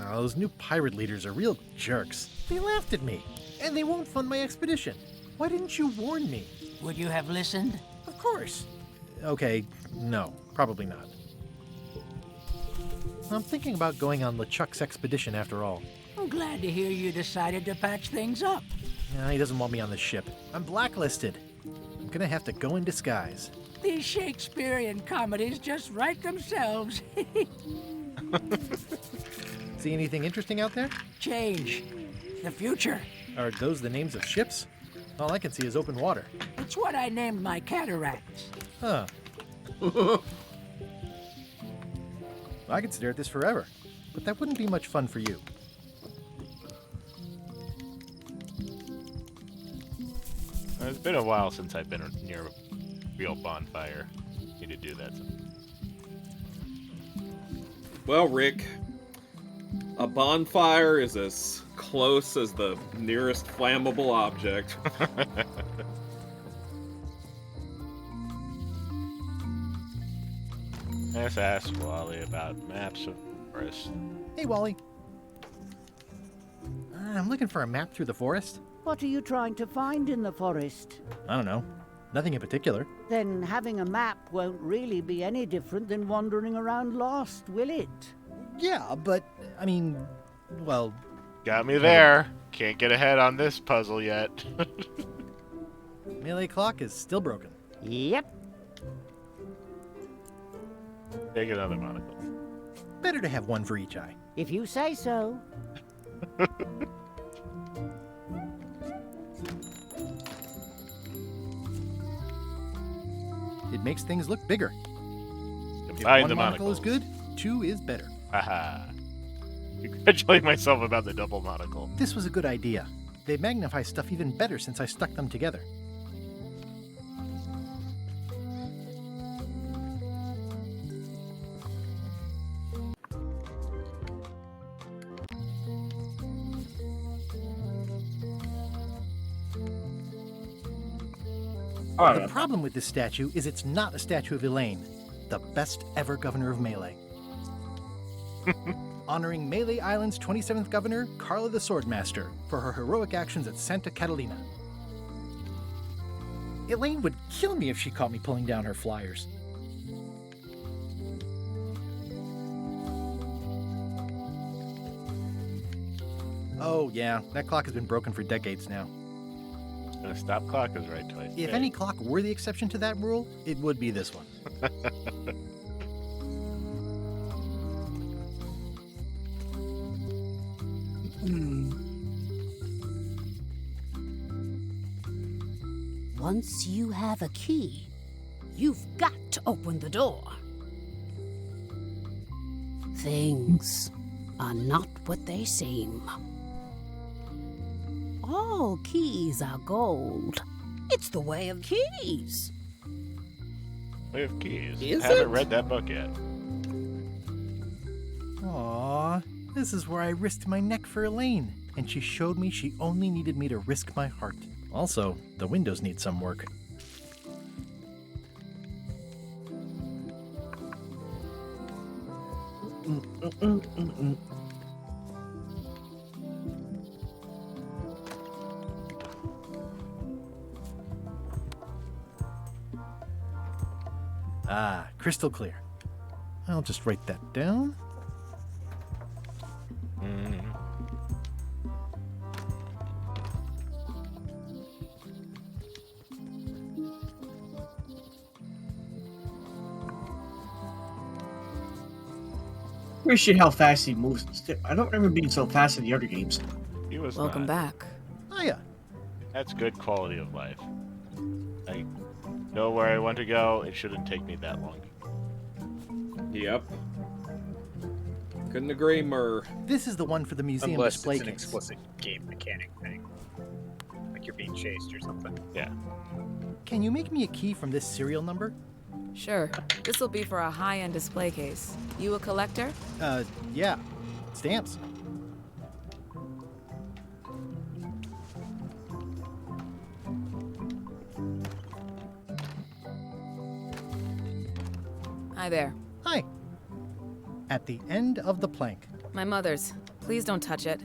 Oh, those new pirate leaders are real jerks. They laughed at me, and they won't fund my expedition. Why didn't you warn me? Would you have listened? Of course. Okay, no, probably not. I'm thinking about going on LeChuck's expedition after all. I'm glad to hear you decided to patch things up. He doesn't want me on the ship. I'm blacklisted. I'm gonna have to go in disguise. These Shakespearean comedies just write themselves. See anything interesting out there? Change. The future. Are those the names of ships? All I can see is open water. It's what I named my cataracts. Huh. I could stare at this forever, but that wouldn't be much fun for you. It's been a while since I've been near a real bonfire. Need to do that sometime. Well, Rick, a bonfire is as close as the nearest flammable object. Let's ask Wally about maps of the forest. Hey, Wally. I'm looking for a map through the forest. What are you trying to find in the forest? I don't know. Nothing in particular. Then having a map won't really be any different than wandering around lost, will it? Yeah, but, I mean, well... Got me there. Can't get ahead on this puzzle yet. Melee clock is still broken. Yep. Take another monocle. Better to have one for each eye. If you say so. It makes things look bigger. If Combine one the monocle is monocles. good, two is better. Haha. Congratulate myself about the double monocle. This was a good idea. They magnify stuff even better since I stuck them together. The problem with this statue is it's not a statue of Elaine, the best ever governor of Melee. Honoring Melee Island's 27th governor, Carla the Swordmaster, for her heroic actions at Santa Catalina. Elaine would kill me if she caught me pulling down her flyers. Oh yeah, that clock has been broken for decades now. The stop clock is right twice. If any clock were the exception to that rule, it would be this one. Once you have a key, you've got to open the door. Things are not what they seem. All keys are gold. It's the way of keys. Way of Keys. Is I haven't it? read that book yet. Aww, this is where I risked my neck for Elaine, and she showed me she only needed me to risk my heart. Also, the windows need some work. Ah, crystal clear. I'll just write that down. Appreciate how fast he moves. I don't remember being so fast in the other games. He was Welcome not. back. Oh yeah. That's good quality of life. I know where I want to go. It shouldn't take me that long. Yep. Couldn't agree more. This is the one for the museum Unless display it's an case. explicit game mechanic thing. Like you're being chased or something. Yeah. Can you make me a key from this serial number? Sure. This will be for a high-end display case. You a collector? Yeah. Stamps. Hi there. Hi. At the end of the plank. My mother's. Please don't touch it.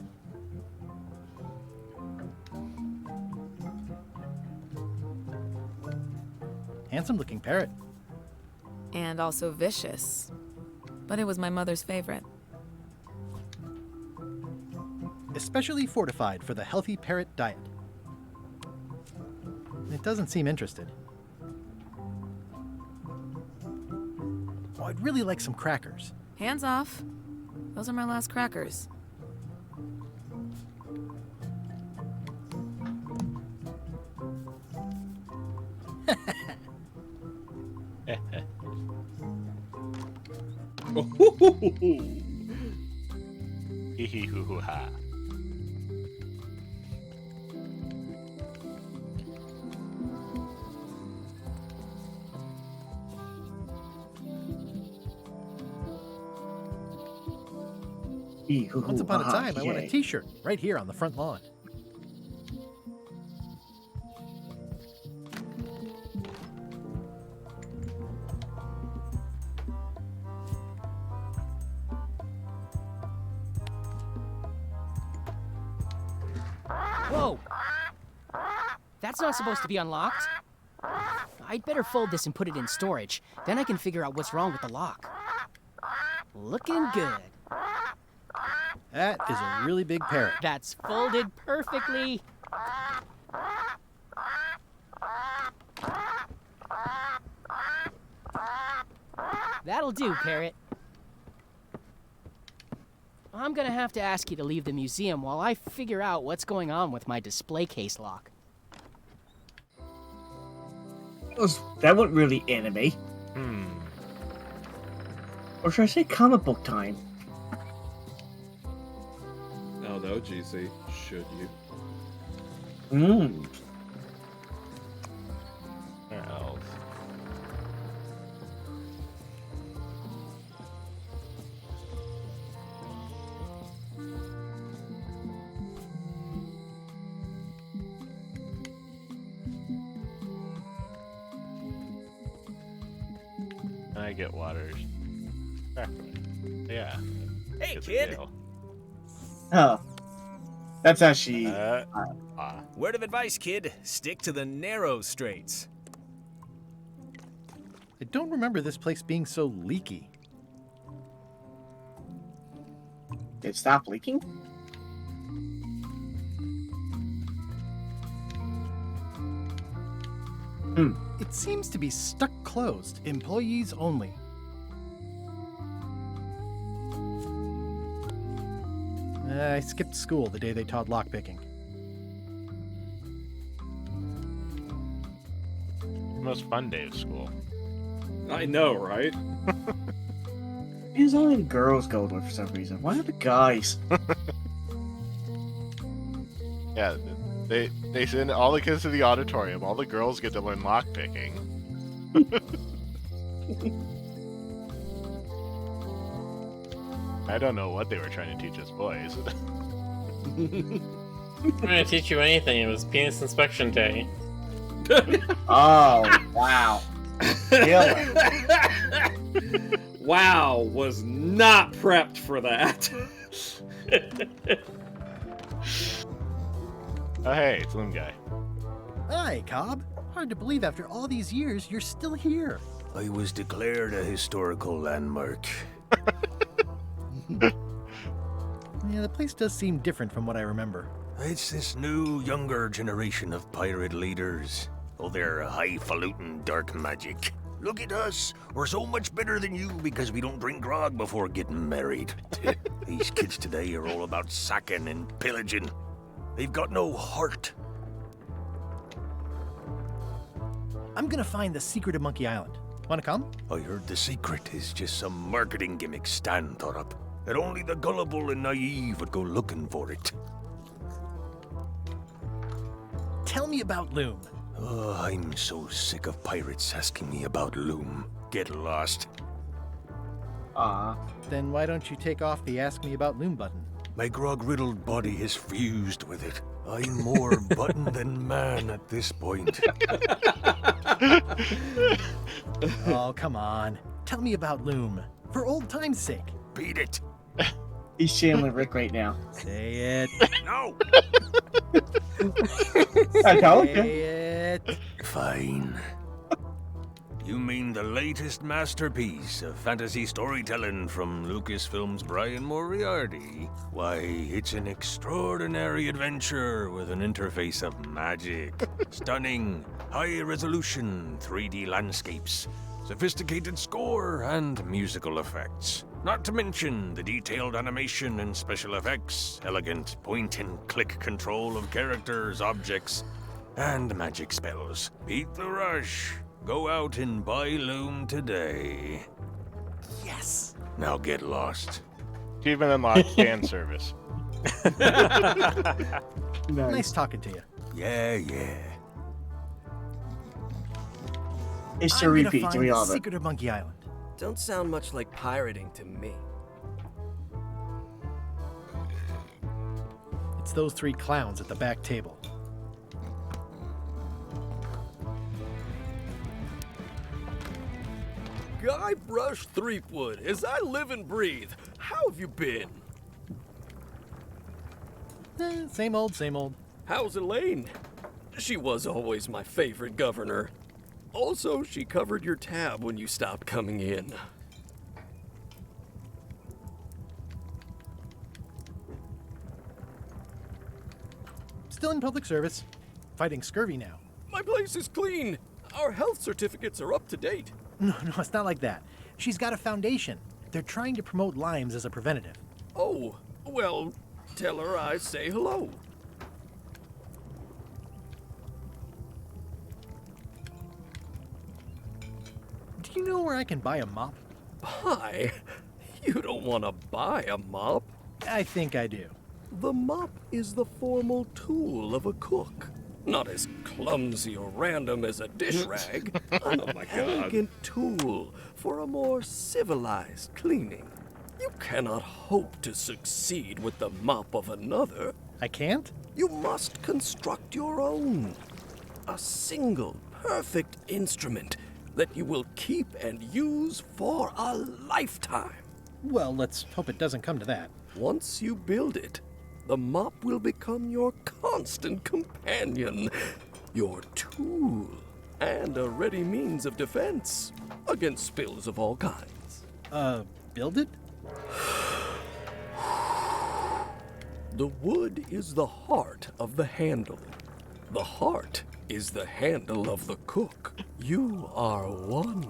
Handsome-looking parrot. And also vicious. But it was my mother's favorite. Especially fortified for the healthy parrot diet. It doesn't seem interested. Oh, I'd really like some crackers. Hands off. Those are my last crackers. Hee hee hoo hoo ha. Once upon a time, I won a t-shirt right here on the front lawn. Whoa! That's not supposed to be unlocked. I'd better fold this and put it in storage. Then I can figure out what's wrong with the lock. Looking good. That is a really big parrot. That's folded perfectly. That'll do, parrot. I'm gonna have to ask you to leave the museum while I figure out what's going on with my display case lock. That wasn't really anime. Or should I say comic book time? Oh no, GC. Should you? Mmm. Where else? I get waters. Yeah. Hey, Good kid. deal. Oh. That's actually... Word of advice, kid. Stick to the narrow straights. I don't remember this place being so leaky. Did it stop leaking? It seems to be stuck closed. Employees only. I skipped school the day they taught lockpicking. Most fun day of school. I know, right? It's only girls go to it for some reason. Why are the guys? Yeah, they send all the kids to the auditorium. All the girls get to learn lockpicking. I don't know what they were trying to teach us boys. I'm trying to teach you anything. It was penis inspection day. Oh, wow. Wow, was not prepped for that. Oh, hey, it's Loom Guy. Hi, Cobb. Hard to believe after all these years you're still here. I was declared a historical landmark. Yeah, the place does seem different from what I remember. It's this new, younger generation of pirate leaders. Oh, they're highfalutin dark magic. Look at us. We're so much better than you because we don't drink grog before getting married. These kids today are all about sacking and pillaging. They've got no heart. I'm gonna find the secret of Monkey Island. Wanna come? I heard the secret is just some marketing gimmick Stan thought up. That only the gullible and naive would go looking for it. Tell me about Loom. Oh, I'm so sick of pirates asking me about Loom. Get lost. Then why don't you take off the Ask Me About Loom button? My grog-riddled body has fused with it. I'm more button than man at this point. Oh, come on. Tell me about Loom. For old time's sake. Beat it. He's channeling Rick right now. Say it. No! I told you. Say it. Fine. You mean the latest masterpiece of fantasy storytelling from Lucasfilm's Brian Moriarty? Why, it's an extraordinary adventure with an interface of magic. Stunning, high-resolution 3D landscapes, sophisticated score, and musical effects. Not to mention the detailed animation and special effects, elegant point-and-click control of characters, objects, and magic spells. Beat the rush. Go out and buy Loom today. Yes! Now get lost. Achievement unlocked, fan service. Nice talking to you. Yeah. It's to I'm gonna repeat. find Do we all the of it? secret of Monkey Island. Don't sound much like pirating to me. It's those three clowns at the back table. Guybrush Threepwood, as I live and breathe, how have you been? Same old, same old. How's Elaine? She was always my favorite governor. Also, she covered your tab when you stopped coming in. Still in public service. Fighting scurvy now. My place is clean. Our health certificates are up to date. No, it's not like that. She's got a foundation. They're trying to promote limes as a preventative. Oh, well, tell her I say hello. Do you know where I can buy a mop? Buy? You don't want to buy a mop. I think I do. The mop is the formal tool of a cook. Not as clumsy or random as a dish rag. An Oh my God. elegant tool for a more civilized cleaning. You cannot hope to succeed with the mop of another. I can't? You must construct your own. A single, perfect instrument that you will keep and use for a lifetime. Well, let's hope it doesn't come to that. Once you build it, the mop will become your constant companion, your tool, and a ready means of defense against spills of all kinds. Build it? The wood is the heart of the handle. The heart is the handle of the cook. You are one.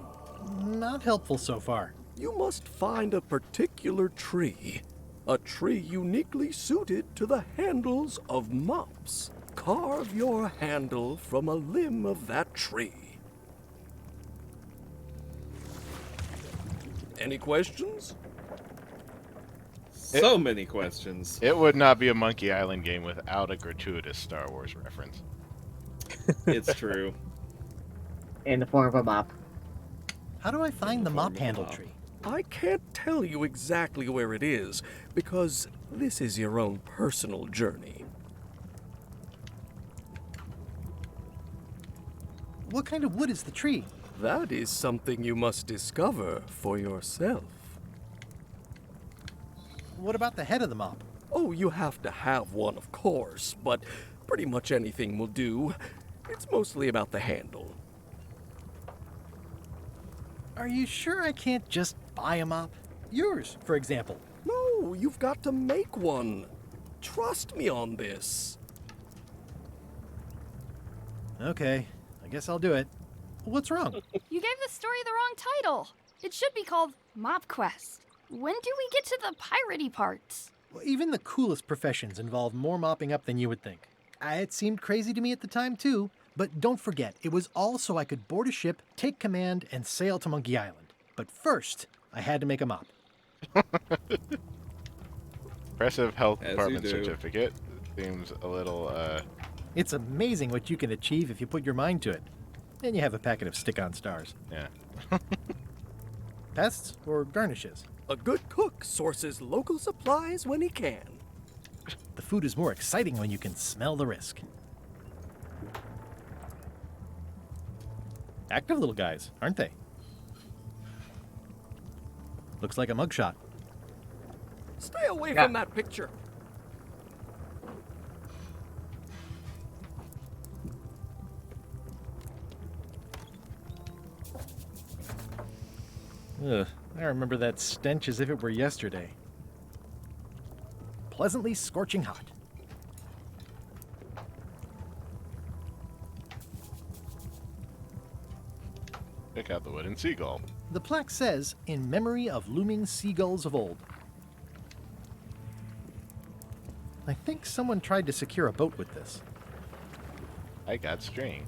Not helpful so far. You must find a particular tree. A tree uniquely suited to the handles of mops. Carve your handle from a limb of that tree. Any questions? So many questions. It would not be a Monkey Island game without a gratuitous Star Wars reference. It's true. In the form of a mop. How do I find the mop handle mop. tree? I can't tell you exactly where it is, because this is your own personal journey. What kind of wood is the tree? That is something you must discover for yourself. What about the head of the mop? Oh, you have to have one, of course, but pretty much anything will do. It's mostly about the handle. Are you sure I can't just buy a mop? Yours, for example. No, you've got to make one. Trust me on this. Okay, I guess I'll do it. What's wrong? You gave the story the wrong title. It should be called Mop Quest. When do we get to the piratey parts? Well, even the coolest professions involve more mopping up than you would think. It seemed crazy to me at the time, too. But don't forget, it was all so I could board a ship, take command, and sail to Monkey Island. But first, I had to make a mop. Impressive health As you department do. certificate. Seems a little, It's amazing what you can achieve if you put your mind to it. Then you have a packet of stick-on stars. yeah. Pests or garnishes? A good cook sources local supplies when he can. The food is more exciting when you can smell the risk. Active little guys, aren't they? Looks like a mugshot. Stay away from that picture. Ugh, I remember that stench as if it were yesterday. Pleasantly scorching hot. Pick out the wooden seagull. The plaque says, in memory of looming seagulls of old. I think someone tried to secure a boat with this. I got string.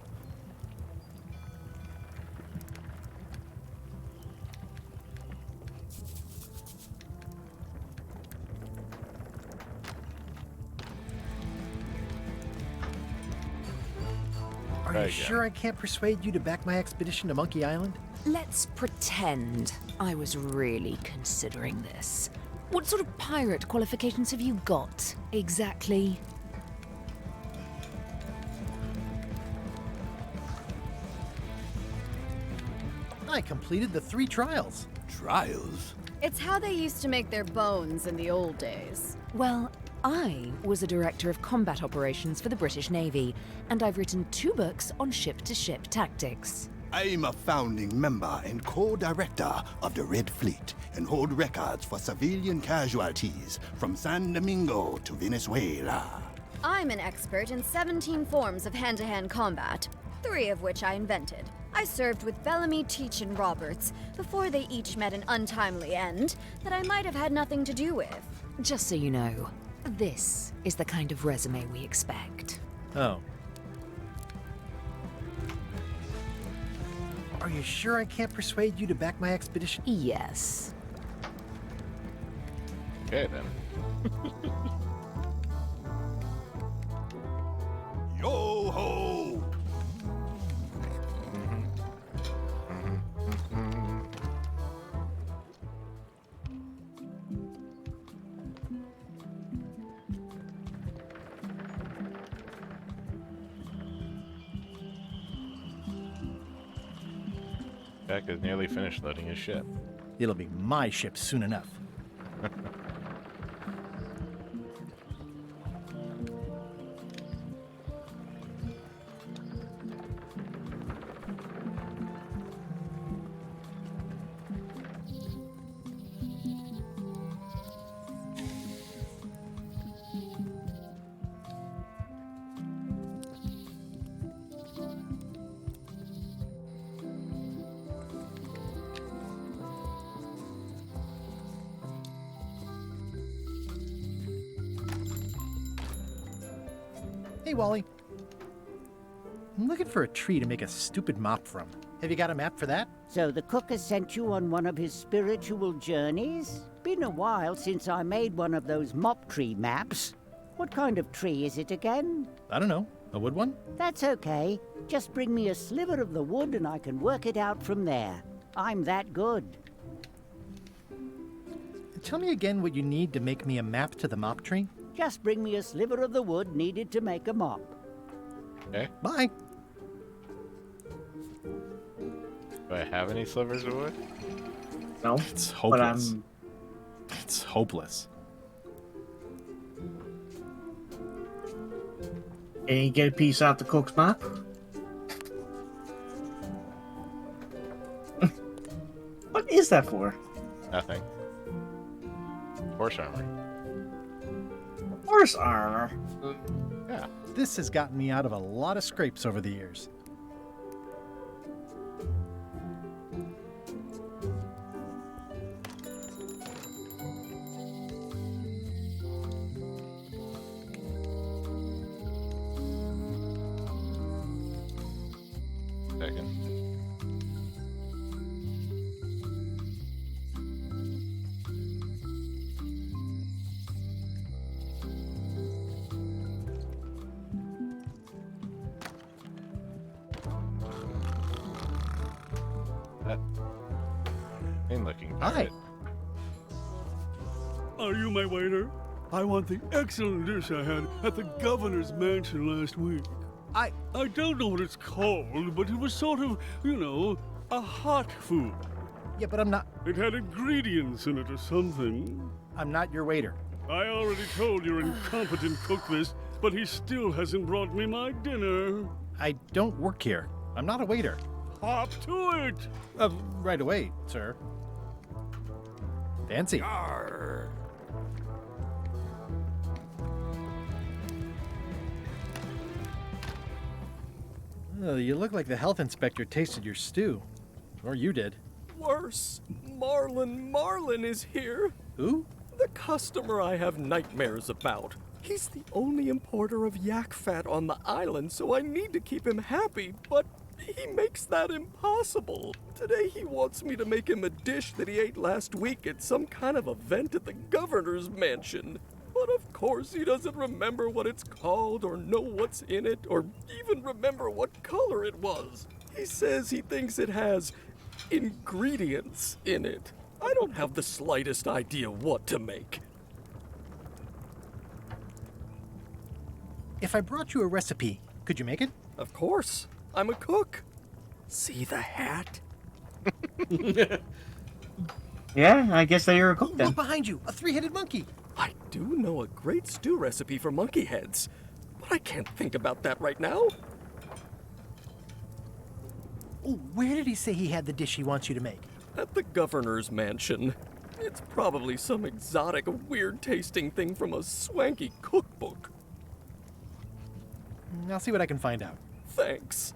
Are you sure I can't persuade you to back my expedition to Monkey Island? Let's pretend I was really considering this. What sort of pirate qualifications have you got, exactly? I completed the 3 trials. Trials? It's how they used to make their bones in the old days. Well, I was a director of combat operations for the British Navy, and I've written 2 books on ship-to-ship tactics. I'm a founding member and co-director of the Red Fleet and hold records for civilian casualties from San Domingo to Venezuela. I'm an expert in 17 forms of hand-to-hand combat, 3 of which I invented. I served with Bellamy, Teach, and Roberts before they each met an untimely end that I might have had nothing to do with. Just so you know, this is the kind of resume we expect. Oh. Are you sure I can't persuade you to back my expedition? Yes. Okay, then. Yo ho! Jack is nearly finished loading his ship. It'll be my ship soon enough. Hey, Wally. I'm looking for a tree to make a stupid mop from. Have you got a map for that? So the cook has sent you on one of his spiritual journeys? Been a while since I made one of those mop tree maps. What kind of tree is it again? I don't know. A wood one? That's okay. Just bring me a sliver of the wood and I can work it out from there. I'm that good. Tell me again what you need to make me a map to the mop tree. Just bring me a sliver of the wood needed to make a mop. Okay. Bye. Do I have any slivers of wood? No. It's hopeless. It's hopeless. Can you get a piece out the cook's map? What is that for? Nothing. Horse armor. Horse armor? Yeah. This has gotten me out of a lot of scrapes over the years. Second. That mean-looking pirate. Are you my waiter? I want the excellent dish I had at the governor's mansion last week. I don't know what it's called, but it was sort of, you know, a hot food. Yeah, but I'm not... It had ingredients in it or something. I'm not your waiter. I already told your incompetent cook this, but he still hasn't brought me my dinner. I don't work here. I'm not a waiter. Hop to it! Right away, sir. Fancy. Arr. Oh, you look like the health inspector tasted your stew. Or you did. Worse, Marlin is here. Who? The customer I have nightmares about. He's the only importer of yak fat on the island, so I need to keep him happy, but he makes that impossible. Today he wants me to make him a dish that he ate last week at some kind of event at the governor's mansion. But of course he doesn't remember what it's called or know what's in it or even remember what color it was. He says he thinks it has ingredients in it. I don't have the slightest idea what to make. If I brought you a recipe, could you make it? Of course. I'm a cook. See the hat? Yeah, I guess that you're a cook then. Look behind you, a three-headed monkey. I do know a great stew recipe for monkey heads, but I can't think about that right now. Oh, where did he say he had the dish he wants you to make? At the governor's mansion. It's probably some exotic, weird-tasting thing from a swanky cookbook. I'll see what I can find out. Thanks.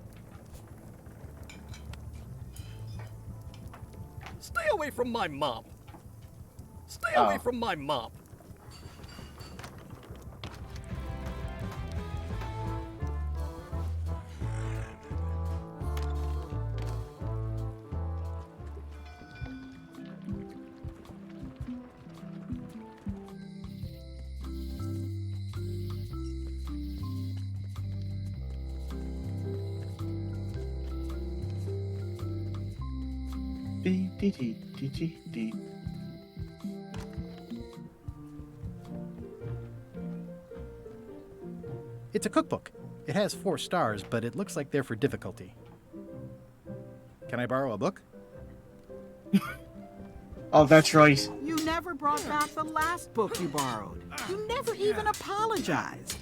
Stay away from my mop. Stay away from my mop. It's a cookbook. It has 4 stars, but it looks like they're for difficulty. Can I borrow a book? Oh, that's right. You never brought back the last book you borrowed. You never even apologized.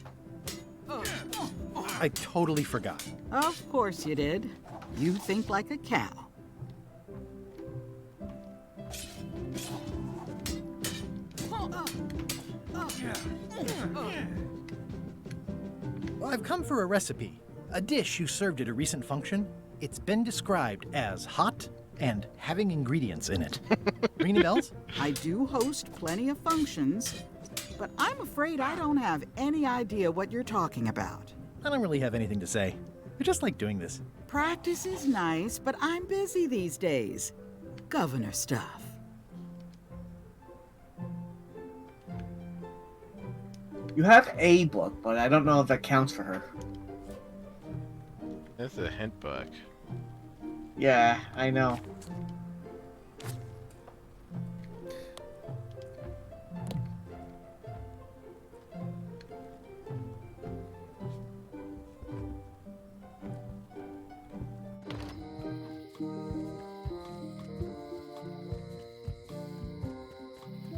I totally forgot. Of course you did. You think like a cow. Well, I've come for a recipe. A dish you served at a recent function. It's been described as hot and having ingredients in it. Ring any bells? I do host plenty of functions, but I'm afraid I don't have any idea what you're talking about. I don't really have anything to say. I just like doing this. Practice is nice, but I'm busy these days. Governor stuff. You have a book, but I don't know if that counts for her. That's a hint book. Yeah, I know.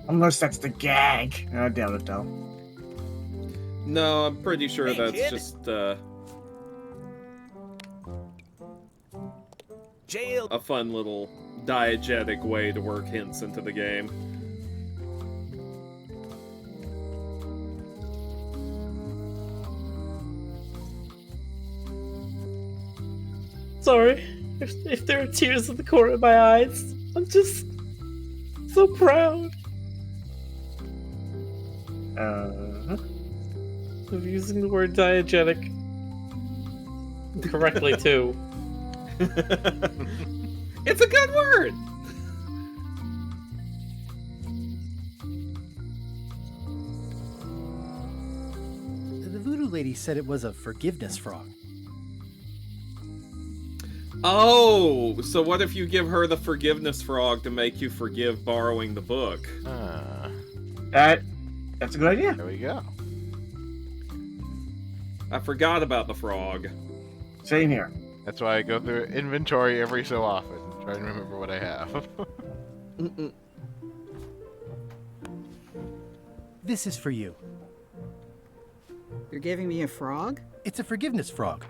Unless that's the gag. I doubt it, though. No, I'm pretty sure Hey, that's kid. just Jail. a fun little diegetic way to work hints into the game. Sorry if there are tears in the corner of my eyes. I'm just so proud of using the word diegetic correctly too. It's a good word. The voodoo lady said it was a forgiveness frog. Oh, so what if you give her the forgiveness frog to make you forgive borrowing the book? That's a good idea. There we go. I forgot about the frog. Same here. That's why I go through inventory every so often, try and remember what I have. This is for you. You're giving me a frog? It's a forgiveness frog,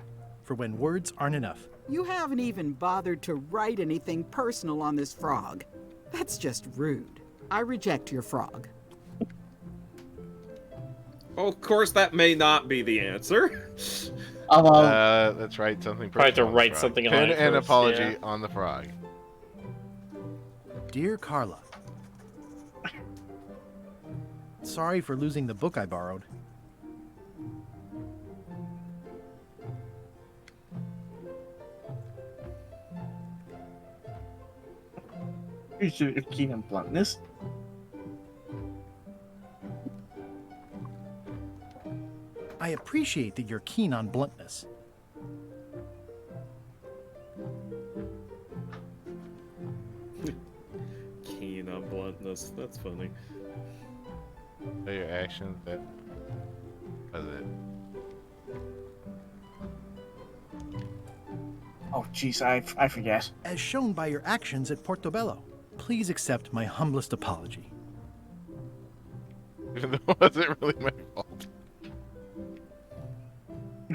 for when words aren't enough. You haven't even bothered to write anything personal on this frog. That's just rude. I reject your frog. Oh, of course, that may not be the answer. Let's write something. Probably to personal on the write frog. something on Pin it an first, apology yeah. on the frog. Dear Carla, sorry for losing the book I borrowed. You should be keen on bluntness. I appreciate that you're keen on bluntness. Keen on bluntness. That's funny. Are your actions that was it? Oh, jeez, I forget. As shown by your actions at Portobello, please accept my humblest apology. Even though it wasn't really my fault.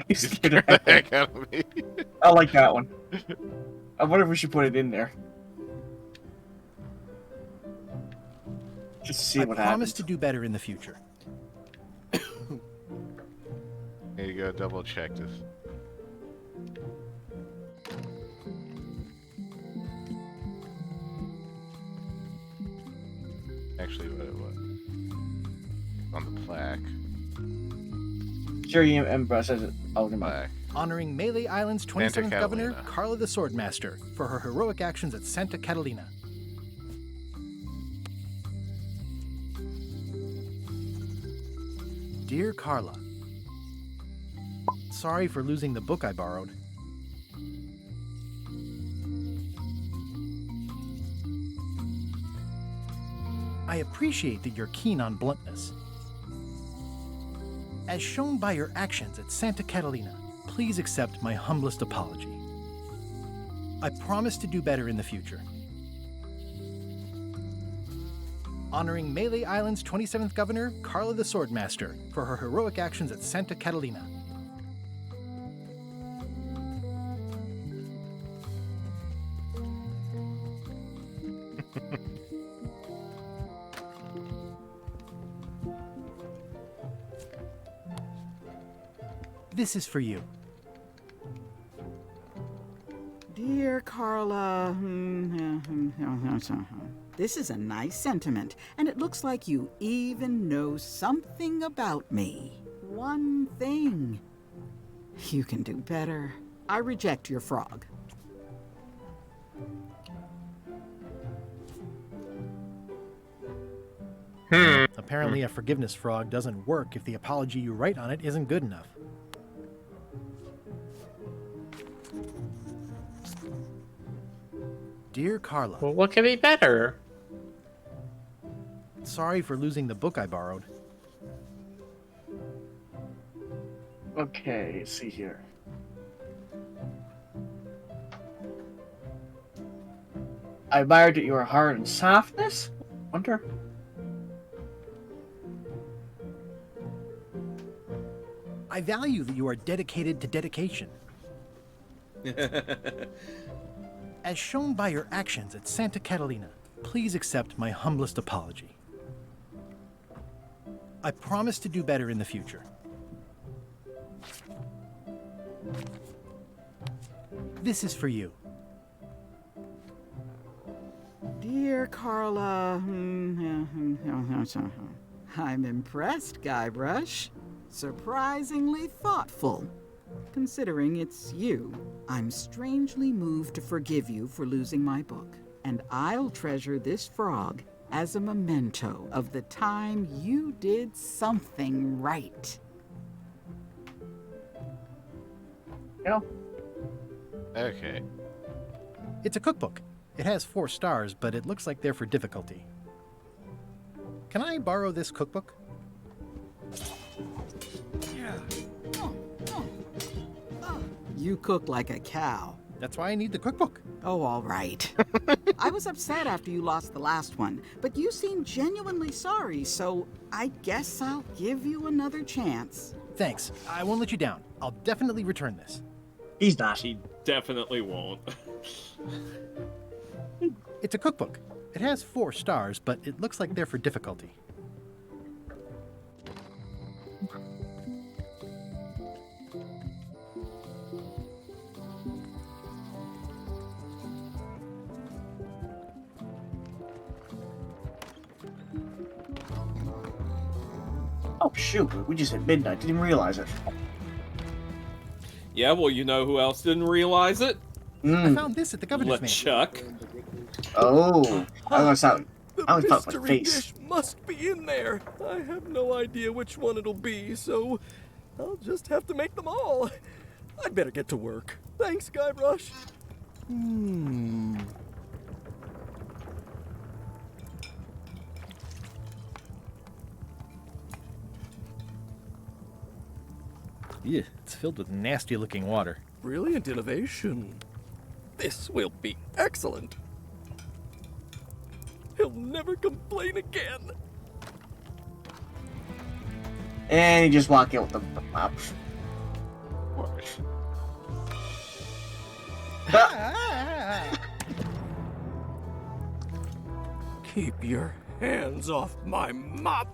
You scared the heck out of me. I like that one. I wonder if we should put it in there. Just see I what promise happens. to do better in the future. Need to go double check this. Actually, what it was on the plaque. Sure, you says it. Oh, never mind. Honoring Melee Island's 27th Santa governor, Catalina. Carla the Swordmaster, for her heroic actions at Santa Catalina. Dear Carla, sorry for losing the book I borrowed. I appreciate that you're keen on bluntness. As shown by your actions at Santa Catalina, please accept my humblest apology. I promise to do better in the future. honoring Melee Island's 27th governor, Carla the Swordmaster, for her heroic actions at Santa Catalina. This is for you. Dear Carla, this is a nice sentiment, and it looks like you even know something about me. One thing. You can do better. I reject your frog. Apparently a forgiveness frog doesn't work if the apology you write on it isn't good enough. Dear Carla. Well, what could be better? Sorry for losing the book I borrowed. Okay, let's see here. I admired your heart and softness. Wonder. I value that you are dedicated to dedication. As shown by your actions at Santa Catalina, please accept my humblest apology. I promise to do better in the future. This is for you. Dear Carla, I'm impressed, Guybrush. Surprisingly thoughtful. Considering it's you, I'm strangely moved to forgive you for losing my book, and I'll treasure this frog as a memento of the time you did something right. Yeah. Okay. It's a cookbook. It has 4 stars, but it looks like they're for difficulty. Can I borrow this cookbook? You cook like a cow. That's why I need the cookbook. Oh, all right. I was upset after you lost the last one, but you seemed genuinely sorry, so I guess I'll give you another chance. Thanks. I won't let you down. I'll definitely return this. He's not. He definitely won't. It's a cookbook. It has 4 stars, but it looks like they're for difficulty. Oh shoot, we just hit midnight. Didn't even realize it. Yeah, well, you know who else didn't realize it? I found this at the governor's mansion. LeChuck. Oh, I always thought my Mystery face. dish must be in there. I have no idea which one it'll be, so I'll just have to make them all. I'd better get to work. Thanks, Guybrush. Yeah, it's filled with nasty-looking water. Brilliant innovation. This will be excellent. He'll never complain again. And you just walk in with the mop. Keep your hands off my mop.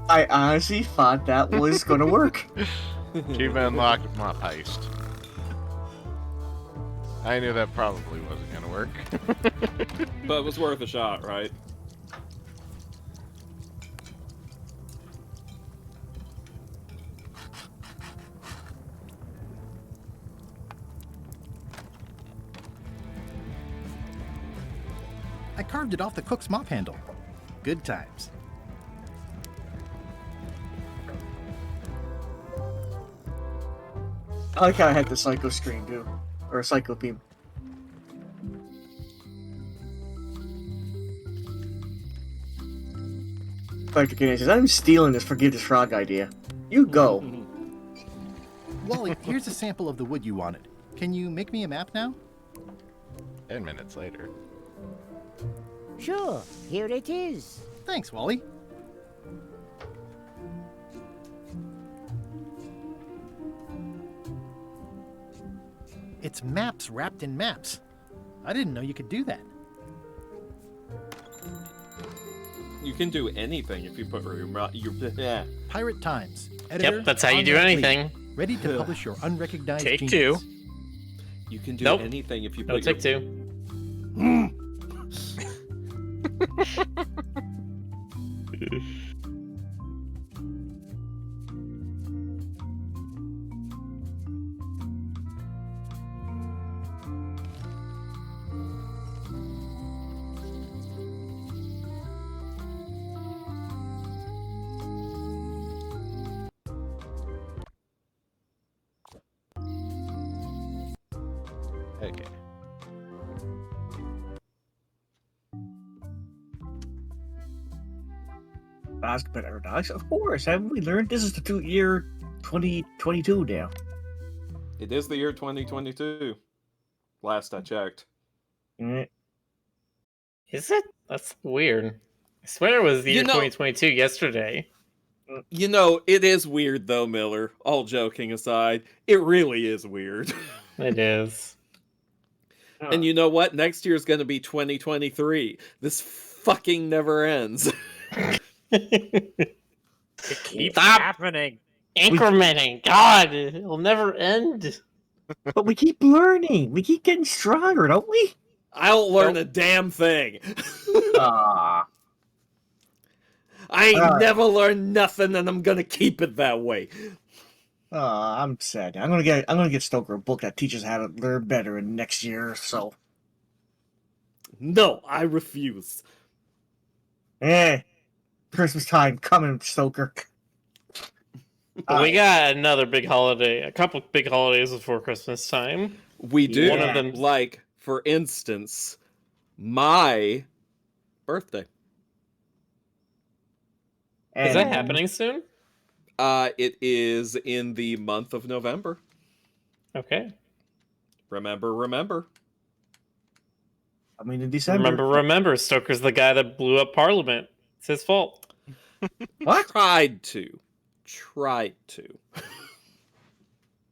I honestly thought that was gonna work. Achievement unlocked, mop heist. I knew that probably wasn't gonna work. But it was worth a shot, right? I carved it off the cook's mop handle. Good times. I like how I had the psycho screen too, or a psycho beam. Dr. Kinney says, "I'm stealing this forgive this frog idea. You go." Wally, here's a sample of the wood you wanted. Can you make me a map now? 10 minutes later. Sure, here it is. Thanks, Wally. It's maps wrapped in maps. I didn't know you could do that. You can do anything if you put your Pirate Times. Editor, Yep, that's how you do Conrad anything. Lee, ready to publish your unrecognized Take genius. 2. You can do Nope. anything if you No, put take your... 2. Okay. Basketball paradox, of course. Haven't we learned this is the year 2022 now? It is the year 2022. Last I checked. Is it? That's weird. I swear it was the year 2022 yesterday. You know, it is weird though, Miller. All joking aside, it really is weird. It is. And you know what? Next year is going to be 2023. This fucking never ends. It keeps Stop happening. Incrementing. God, it'll never end. But we keep learning. We keep getting stronger, don't we? I don't learn a damn thing. Ah. I ain't Alright. never learned nothing, and I'm gonna keep it that way. I'm sad. I'm gonna get Stoker a book that teaches how to learn better in next year or so. No, I refuse. Christmas time coming, Stoker. We got another big holiday, a couple big holidays before Christmas time. We do. One of them, like, for instance, my birthday. Is that happening soon? It is in the month of November. Okay. Remember. I mean, in December. Remember, Stoker's the guy that blew up Parliament. It's his fault. What? Tried to.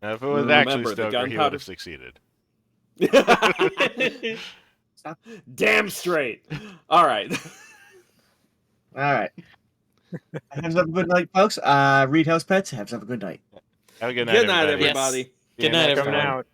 Now, if it was actually Stoker, he would have succeeded. Damn straight. All right. Have yourself a good night, folks. Read House Pets. Have yourself a good night. Have a good night, Good night, everybody. everybody. Good night, everyone.